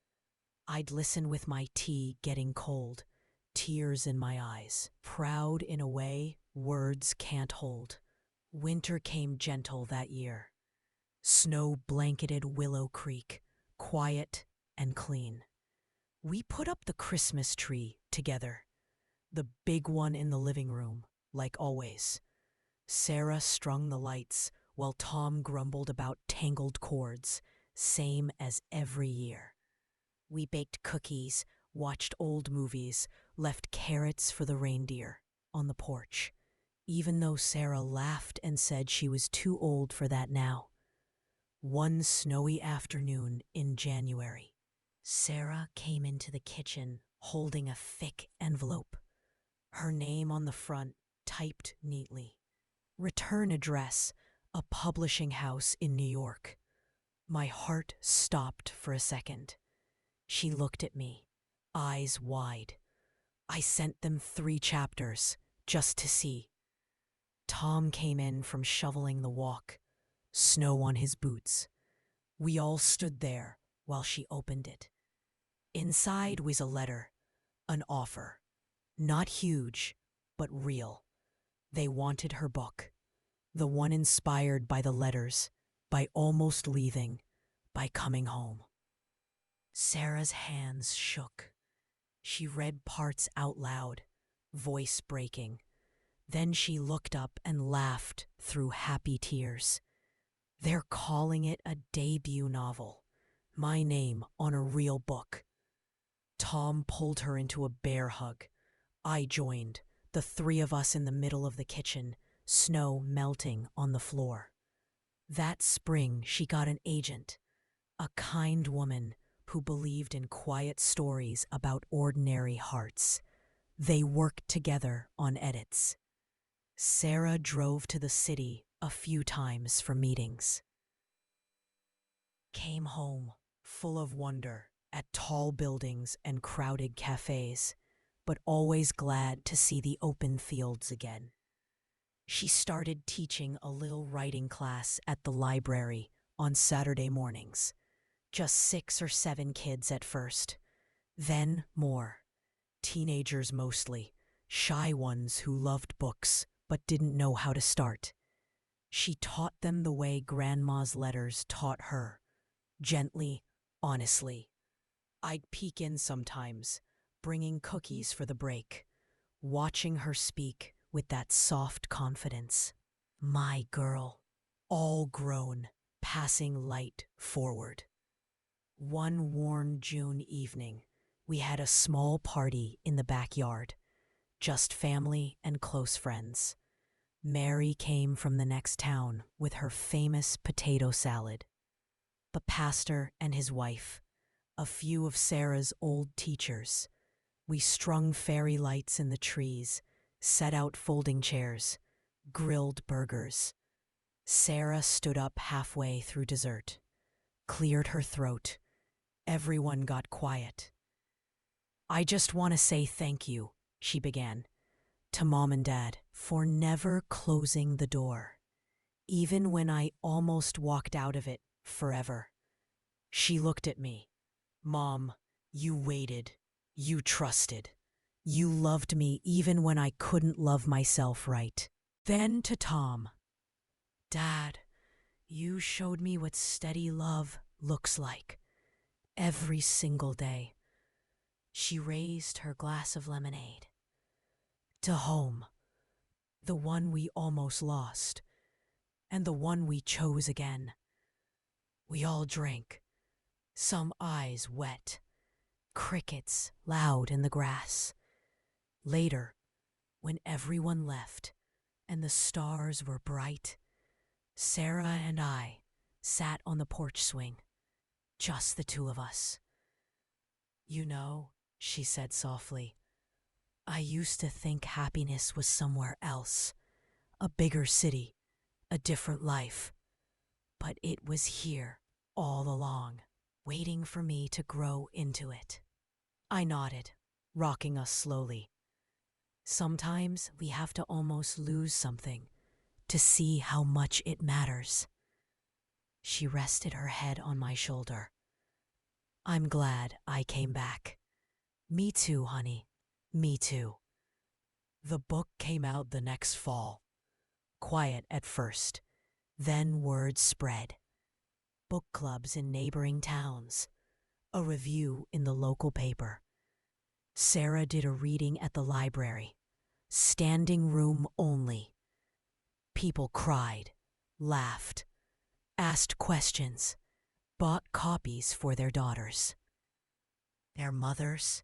I'd listen with my tea getting cold, tears in my eyes, proud in a way words can't hold. Winter came gentle that year. Snow blanketed Willow Creek, quiet and clean. We put up the Christmas tree together, the big one in the living room, like always. Sarah strung the lights while Tom grumbled about tangled cords, same as every year. We baked cookies, watched old movies, left carrots for the reindeer on the porch, even though Sarah laughed and said she was too old for that now. One snowy afternoon in January, Sarah came into the kitchen holding a thick envelope, her name on the front typed neatly. Return address, a publishing house in New York. My heart stopped for a second. She looked at me, eyes wide. I sent them 3 chapters, just to see. Tom came in from shoveling the walk, snow on his boots. We all stood there while she opened it. Inside was a letter, an offer. Not huge, but real. They wanted her book, the one inspired by the letters, by almost leaving, by coming home. Sarah's hands shook. She read parts out loud, voice breaking. Then she looked up and laughed through happy tears. They're calling it a debut novel. My name on a real book. Tom pulled her into a bear hug. I joined, the 3 of us in the middle of the kitchen, snow melting on the floor. That spring, she got an agent, a kind woman who believed in quiet stories about ordinary hearts. They worked together on edits. Sarah drove to the city a few times for meetings. Came home, full of wonder, at tall buildings and crowded cafes, but always glad to see the open fields again. She started teaching a little writing class at the library on Saturday mornings. Just 6 or 7 kids at first, then more. Teenagers mostly, shy ones who loved books but didn't know how to start. She taught them the way Grandma's letters taught her, gently, honestly. I'd peek in sometimes, bringing cookies for the break, watching her speak with that soft confidence. My girl, all grown, passing light forward. One warm June evening, we had a small party in the backyard, just family and close friends. Mary came from the next town with her famous potato salad. The pastor and his wife, a few of Sarah's old teachers. We strung fairy lights in the trees, set out folding chairs, grilled burgers. Sarah stood up halfway through dessert, cleared her throat. Everyone got quiet. "I just want to say thank you," she began, "to Mom and Dad for never closing the door, even when I almost walked out of it forever." She looked at me. "Mom, you waited. You trusted. You loved me even when I couldn't love myself right." Then to Tom. "Dad, you showed me what steady love looks like. Every single day." She raised her glass of lemonade. "To home. The one we almost lost, and the one we chose again. We all drank, some eyes wet, crickets loud in the grass. Later, when everyone left and the stars were bright, Sarah and I sat on the porch swing, just the two of us. You know," she said softly, "I used to think happiness was somewhere else, a bigger city, a different life. But it was here all along, waiting for me to grow into it." I nodded, rocking us slowly. Sometimes we have to almost lose something to see how much it matters. She rested her head on my shoulder. "I'm glad I came back." "Me too, honey. Me too." The book came out the next fall. Quiet at first, then word spread. Book clubs in neighboring towns, a review in the local paper. Sarah did a reading at the library, standing room only. People cried, laughed, asked questions, bought copies for their daughters, their mothers,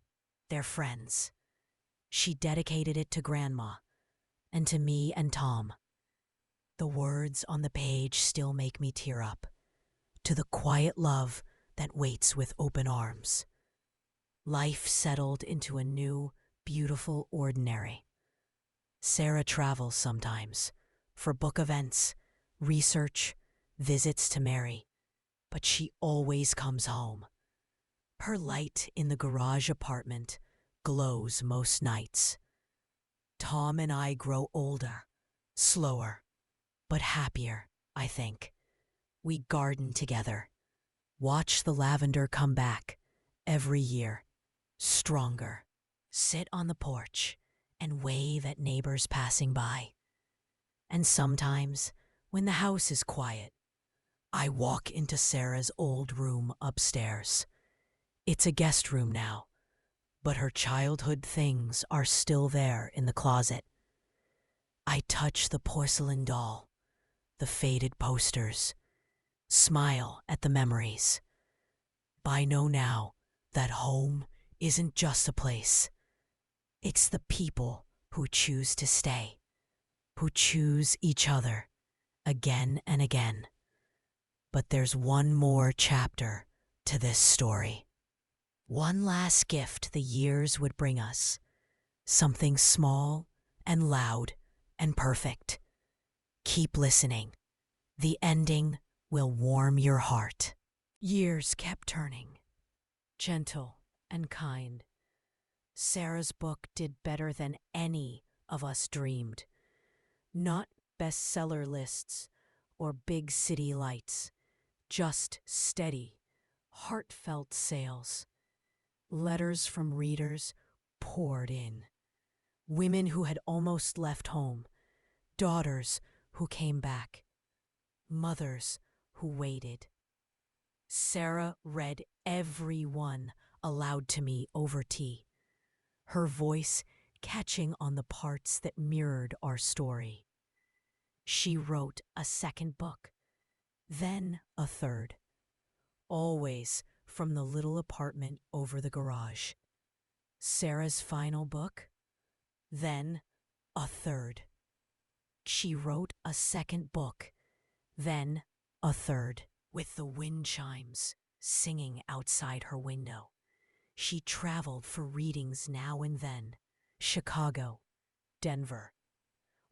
their friends. She dedicated it to Grandma and to me and Tom. The words on the page still make me tear up. "To the quiet love that waits with open arms." Life settled into a new, beautiful ordinary. Sarah travels sometimes for book events, research, visits to Mary, but she always comes home. Her light in the garage apartment glows most nights. Tom and I grow older, slower, but happier, I think. We garden together, watch the lavender come back every year, stronger, sit on the porch and wave at neighbors passing by. And sometimes, when the house is quiet, I walk into Sarah's old room upstairs. It's a guest room now, but her childhood things are still there in the closet. I touch the porcelain doll, the faded posters, smile at the memories. I know now that home isn't just a place. It's the people who choose to stay, who choose each other again and again. But there's one more chapter to this story. One last gift the years would bring us. Something small and loud and perfect. Keep listening. The ending will warm your heart. Years kept turning. gentle and kind. Sarah's book did better than any of us dreamed. Not bestseller lists or big city lights, just steady, heartfelt sales. Letters from readers poured in. Women who had almost left home, daughters who came back, mothers who waited. Sarah read every one aloud to me over tea, her voice catching on the parts that mirrored our story. She wrote a second book, then a third, always from the little apartment over the garage. Sarah's final book, then a third. She wrote a second book, then a third. With the wind chimes singing outside her window, she traveled for readings now and then. Chicago, Denver,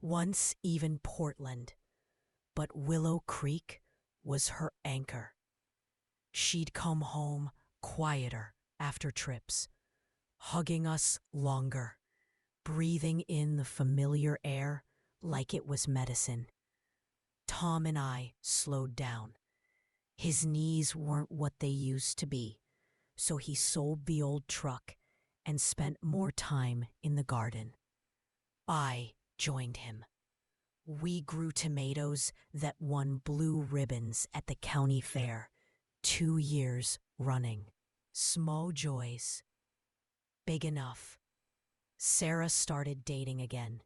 once even Portland, but Willow Creek was her anchor. She'd come home quieter after trips, hugging us longer, breathing in the familiar air like it was medicine. Tom and I slowed down. His knees weren't what they used to be, so he sold the old truck and spent more time in the garden. I joined him. We grew tomatoes that won blue ribbons at the county fair 2 years running. Small joys, big enough. Sarah started dating again,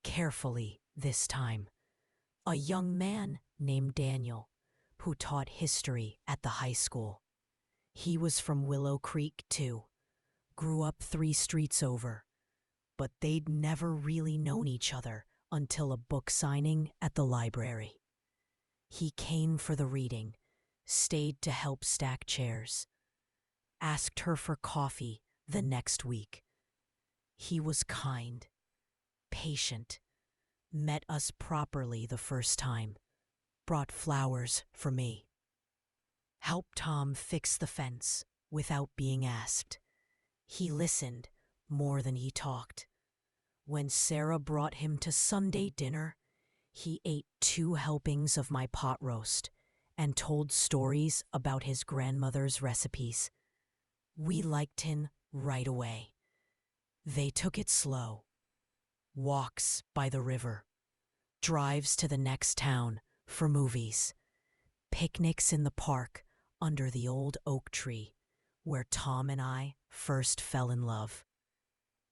carefully this time. A young man named Daniel, who taught history at the high school. He was from Willow Creek, too. Grew up 3 streets over. But they'd never really known each other until a book signing at the library. He came for the reading, stayed to help stack chairs. Asked her for coffee the next week. He was kind, patient, met us properly the first time. Brought flowers for me. Helped Tom fix the fence without being asked. He listened more than he talked. When Sarah brought him to Sunday dinner, he ate 2 helpings of my pot roast and told stories about his grandmother's recipes. We liked him right away. They took it slow. Walks by the river, drives to the next town for movies, picnics in the park under the old oak tree where Tom and I first fell in love.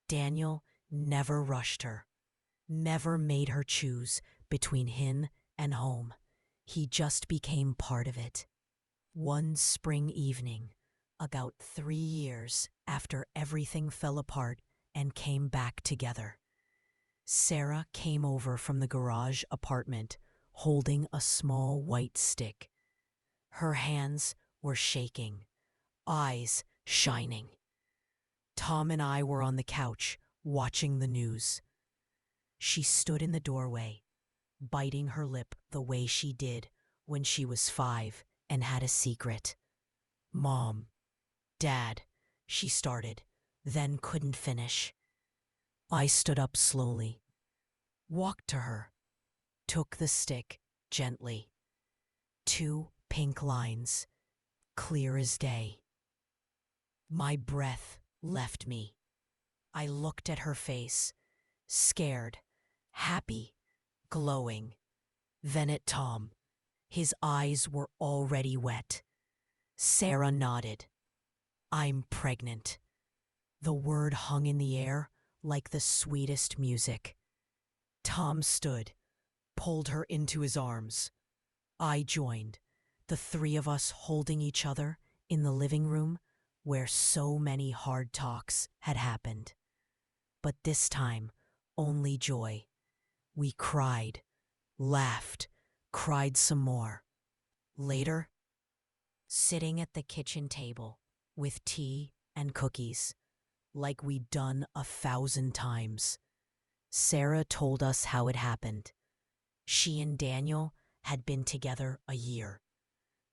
Daniel never rushed her, never made her choose between him and home. He just became part of it. One spring evening, about 3 years after everything fell apart and came back together, Sarah came over from the garage apartment holding a small white stick. Her hands were shaking, eyes shining. Tom and I were on the couch watching the news. She stood in the doorway, biting her lip the way she did when she was 5 and had a secret. "Mom, Dad," she started, then couldn't finish. I stood up slowly, walked to her, took the stick gently. 2 pink lines, clear as day. My breath left me. I looked at her face, scared, happy, glowing. Then at Tom. His eyes were already wet. Sarah nodded. "I'm pregnant." The word hung in the air like the sweetest music. Tom stood, pulled her into his arms. I joined, the 3 of us holding each other in the living room where so many hard talks had happened. But this time, only joy. We cried, laughed, cried some more. Later, sitting at the kitchen table with tea and cookies, like we'd done 1,000 times, Sarah told us how it happened. She and Daniel had been together a year,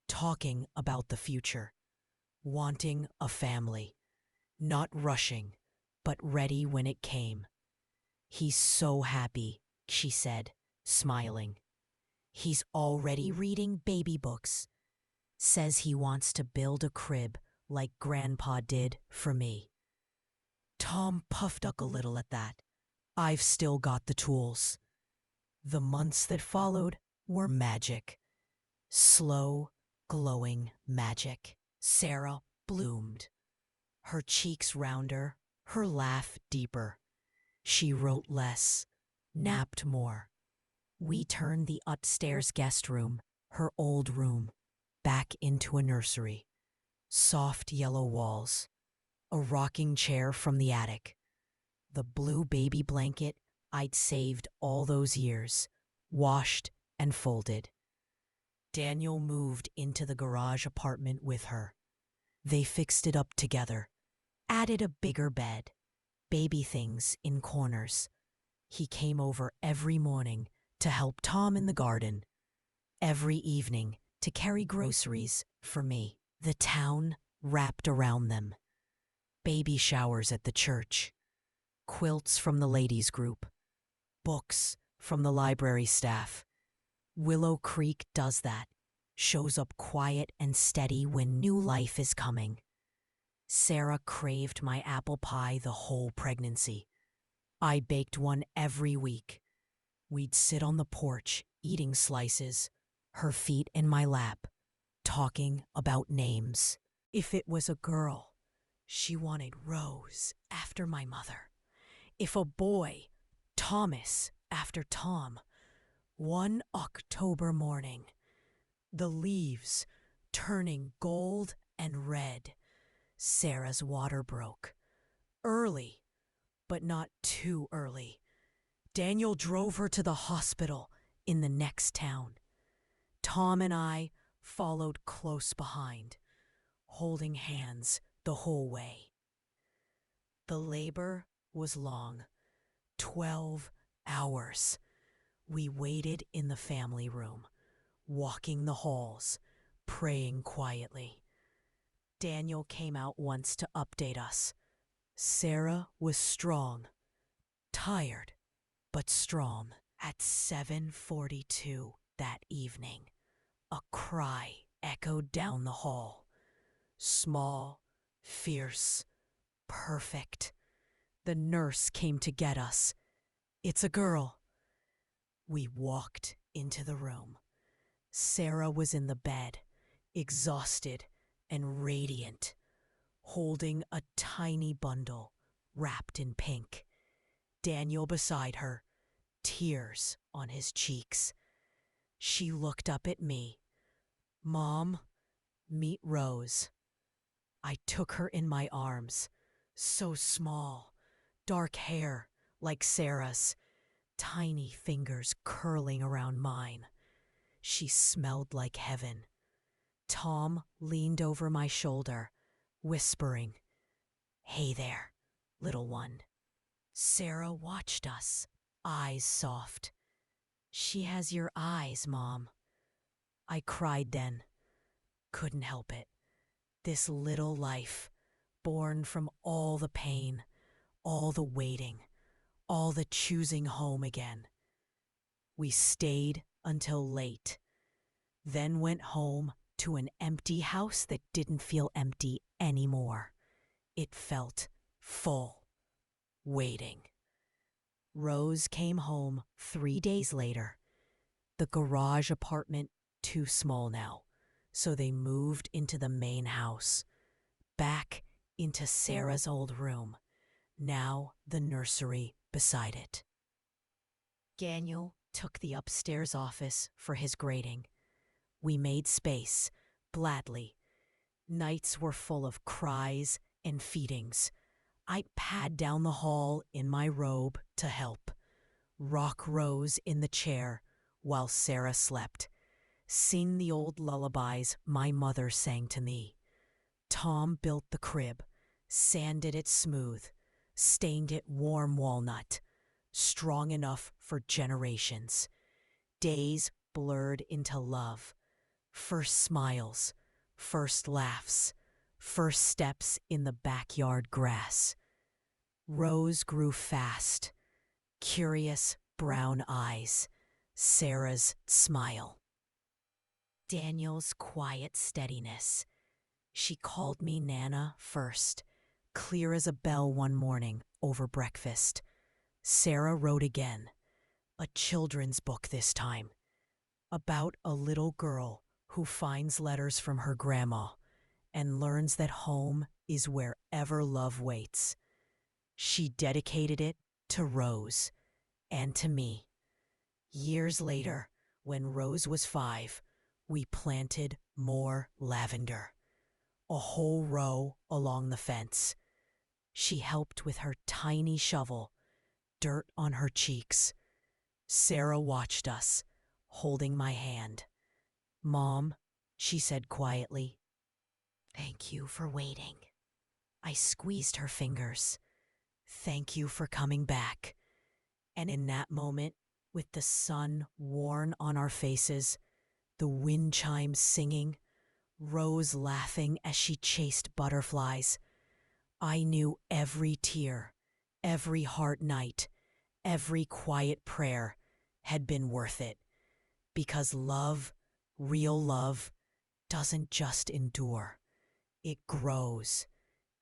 talking about the future, wanting a family, not rushing, but ready when it came. "He's so happy," she said, smiling. "He's already reading baby books. Says he wants to build a crib like Grandpa did for me." Tom puffed up a little at that. "I've still got the tools." The months that followed were magic. Slow, glowing magic. Sarah bloomed. Her cheeks rounder, her laugh deeper. She wrote less, napped more. We turned the upstairs guest room, her old room, back into a nursery. Soft yellow walls, a rocking chair from the attic, the blue baby blanket I'd saved all those years, washed and folded. Daniel moved into the garage apartment with her. They fixed it up together, added a bigger bed, baby things in corners. He came over every morning to help Tom in the garden, every evening to carry groceries for me. The town wrapped around them. Baby showers at the church, quilts from the ladies' group, books from the library staff. Willow Creek does that, shows up quiet and steady when new life is coming. Sarah craved my apple pie the whole pregnancy. I baked one every week. We'd sit on the porch, eating slices, her feet in my lap, talking about names. If it was a girl, she wanted Rose after my mother. If a boy, Thomas after Tom. One October morning, the leaves turning gold and red, Sarah's water broke. Early, but not too early. Daniel drove her to the hospital in the next town. Tom and I followed close behind, holding hands the whole way. The labor was long, 12 hours. We waited in the family room, walking the halls, praying quietly. Daniel came out once to update us. Sarah was strong, tired, but strong. At 7:42 that evening, a cry echoed down the hall. Small, fierce, perfect. The nurse came to get us. "It's a girl." We walked into the room. Sarah was in the bed, exhausted and radiant, holding a tiny bundle wrapped in pink. Daniel beside her, tears on his cheeks. She looked up at me. "Mom, meet Rose." I took her in my arms, so small, dark hair like Sarah's, tiny fingers curling around mine. She smelled like heaven. Tom leaned over my shoulder, whispering, "Hey there, little one." Sarah watched us, eyes soft. "She has your eyes, Mom." I cried then. Couldn't help it. This little life, born from all the pain, all the waiting, all the choosing home again. We stayed until late, then went home to an empty house that didn't feel empty anymore. It felt full, waiting. Rose came home 3 days later. The garage apartment too small now, so they moved into the main house, back into Sarah's old room, now the nursery beside it. Daniel took the upstairs office for his grading. We made space, gladly. Nights were full of cries and feedings. I pad down the hall in my robe to help, rock Rose in the chair while Sarah slept, sing the old lullabies my mother sang to me. Tom built the crib, sanded it smooth, stained it warm walnut, strong enough for generations. Days blurred into love. First smiles, first laughs, First steps in the backyard grass. Rose grew fast. Curious brown eyes. Sarah's smile. Daniel's quiet steadiness. She called me Nana first, clear as a bell one morning over breakfast. Sarah wrote again, a children's book this time, about a little girl who finds letters from her grandma and learns that home is wherever love waits. She dedicated it to Rose and to me. Years later, when Rose was 5, we planted more lavender, a whole row along the fence. She helped with her tiny shovel, dirt on her cheeks. Sarah watched us, holding my hand. "Mom," she said quietly, "thank you for waiting." I squeezed her fingers. "Thank you for coming back." And in that moment, with the sun worn on our faces, the wind chimes singing, Rose laughing as she chased butterflies, I knew every tear, every hard night, every quiet prayer had been worth it. Because love, real love, doesn't just endure. It grows.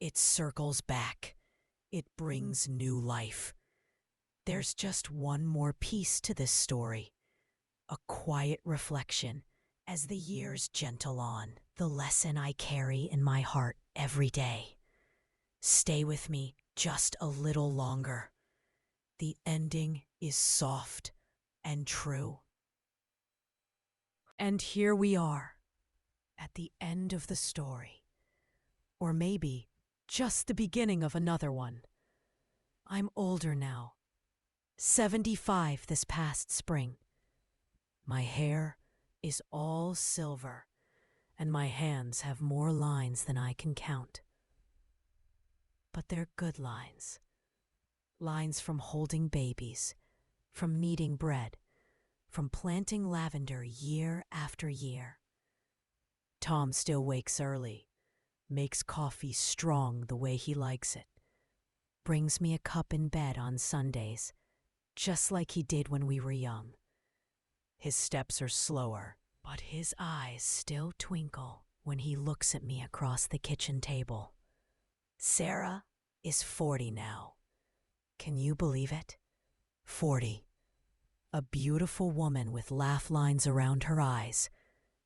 It circles back. It brings new life. There's just one more piece to this story. A quiet reflection as the years gentle on. The lesson I carry in my heart every day. Stay with me just a little longer. The ending is soft and true. And here we are, at the end of the story. Or maybe just the beginning of another one. I'm older now, 75 this past spring. My hair is all silver, and my hands have more lines than I can count. But they're good lines. Lines from holding babies, from kneading bread, from planting lavender year after year. Tom still wakes early, makes coffee strong the way he likes it, brings me a cup in bed on Sundays, just like he did when we were young. His steps are slower, but his eyes still twinkle when he looks at me across the kitchen table. Sarah is 40 now. Can you believe it? 40. A beautiful woman with laugh lines around her eyes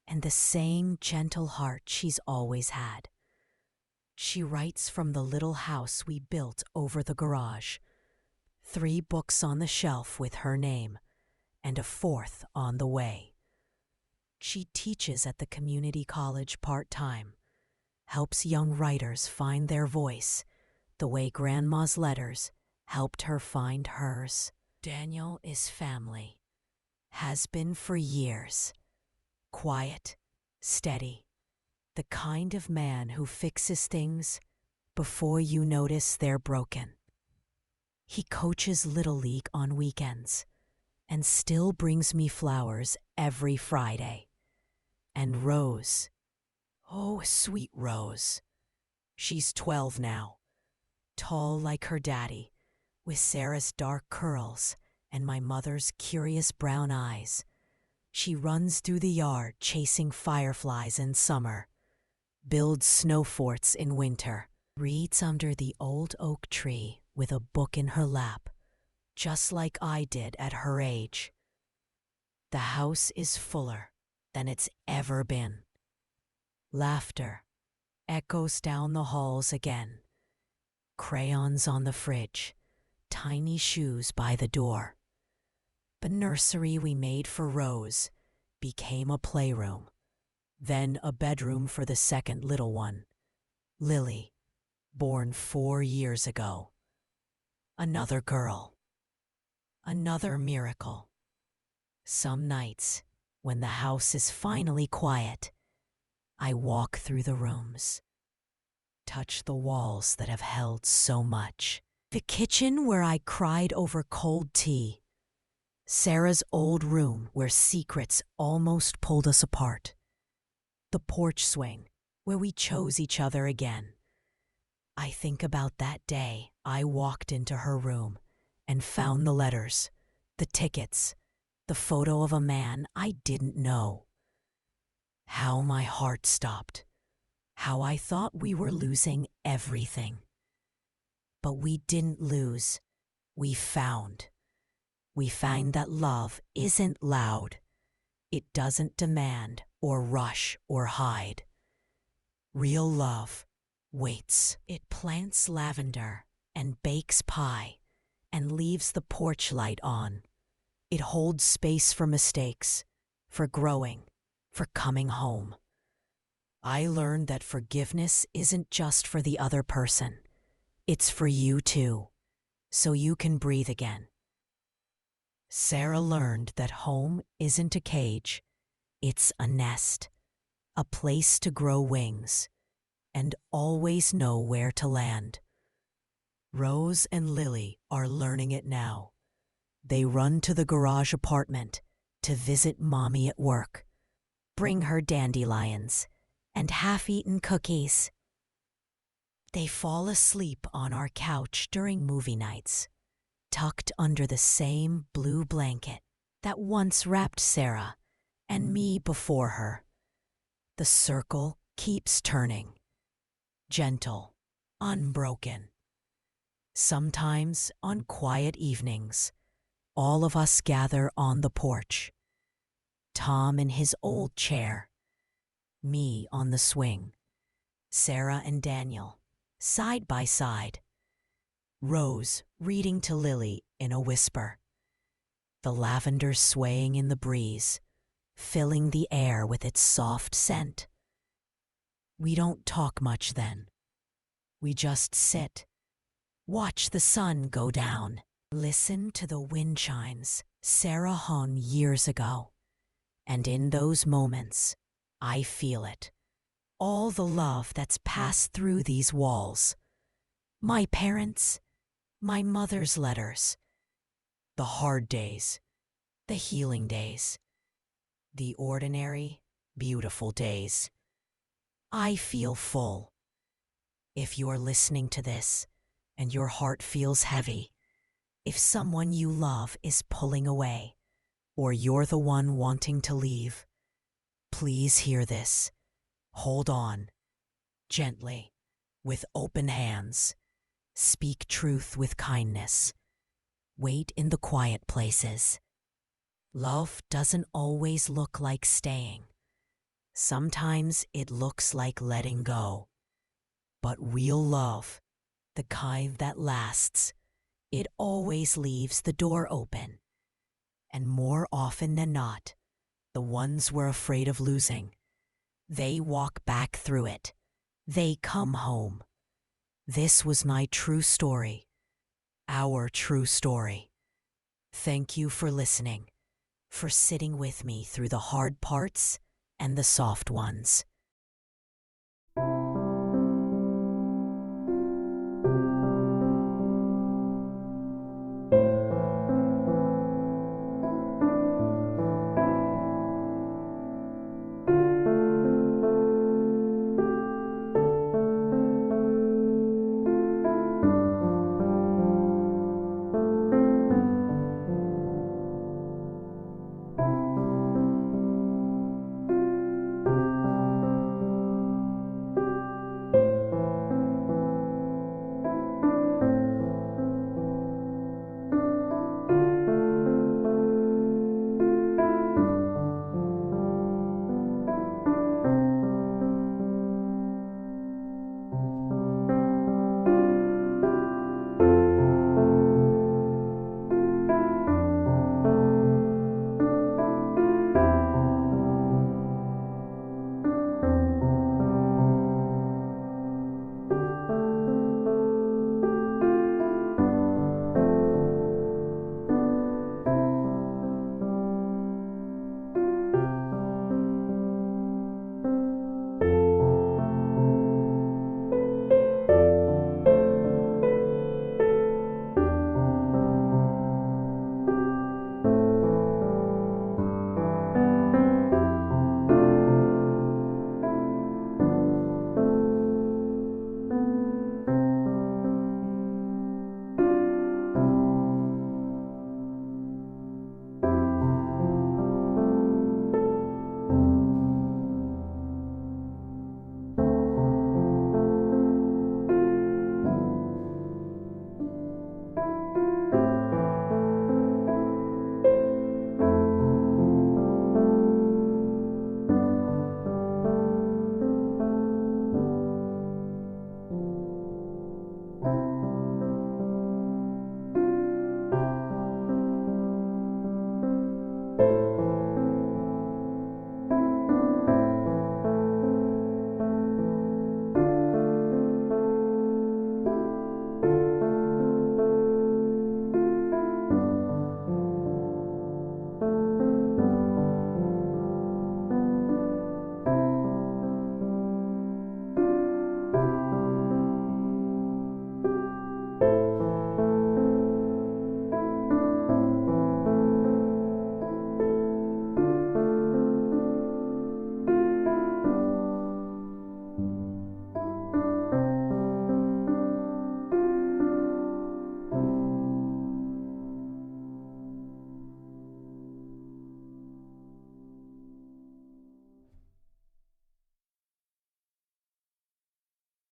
and the same gentle heart she's always had. She writes from the little house we built over the garage. 3 books on the shelf with her name, and a 4th on the way. She teaches at the community college part-time, helps young writers find their voice, the way Grandma's letters helped her find hers. Daniel is family. Has been for years. Quiet, steady, the kind of man who fixes things before you notice they're broken. He coaches Little League on weekends and still brings me flowers every Friday. And Rose, oh, sweet Rose. She's 12 now, tall like her daddy, with Sarah's dark curls and my mother's curious brown eyes. She runs through the yard chasing fireflies in summer, builds snow forts in winter, reads under the old oak tree with a book in her lap, just like I did at her age. The house is fuller than it's ever been. Laughter echoes down the halls again. Crayons on the fridge, tiny shoes by the door. The nursery we made for Rose became a playroom, then a bedroom for the second little one, Lily, born 4 years ago. Another girl. Another miracle. Some nights, when the house is finally quiet, I walk through the rooms, touch the walls that have held so much. The kitchen where I cried over cold tea. Sarah's old room where secrets almost pulled us apart. The porch swing where we chose each other again. I think about that day I walked into her room and found the letters, the tickets, the photo of a man I didn't know. How my heart stopped. How I thought we were losing everything. But we didn't lose. We found. We find that love isn't loud. It doesn't demand or rush or hide. Real love waits. It plants lavender and bakes pie and leaves the porch light on. It holds space for mistakes, for growing, for coming home. I learned that forgiveness isn't just for the other person. It's for you too, so you can breathe again. Sarah learned that home isn't a cage. It's a nest, a place to grow wings, and always know where to land. Rose and Lily are learning it now. They run to the garage apartment to visit Mommy at work, bring her dandelions and half-eaten cookies. They fall asleep on our couch during movie nights, tucked under the same blue blanket that once wrapped Sarah and me before her. The circle keeps turning, gentle, unbroken. Sometimes on quiet evenings, all of us gather on the porch. Tom in his old chair, me on the swing, Sarah and Daniel side by side, Rose reading to Lily in a whisper, the lavender swaying in the breeze, filling the air with its soft scent. We don't talk much then. We just sit, watch the sun go down, listen to the wind chimes Sarah hung years ago. And in those moments, I feel it. All the love that's passed through these walls. My parents, my mother's letters, the hard days, the healing days, the ordinary, beautiful days. I feel full. If you're listening to this and your heart feels heavy, if someone you love is pulling away, or you're the one wanting to leave, please hear this. Hold on, gently, with open hands. Speak truth with kindness. Wait in the quiet places. Love doesn't always look like staying. Sometimes it looks like letting go. But real love, the kind that lasts, it always leaves the door open. And more often than not, the ones we're afraid of losing, they walk back through it. They come home. This was my true story, our true story. Thank you for listening, for sitting with me through the hard parts and the soft ones.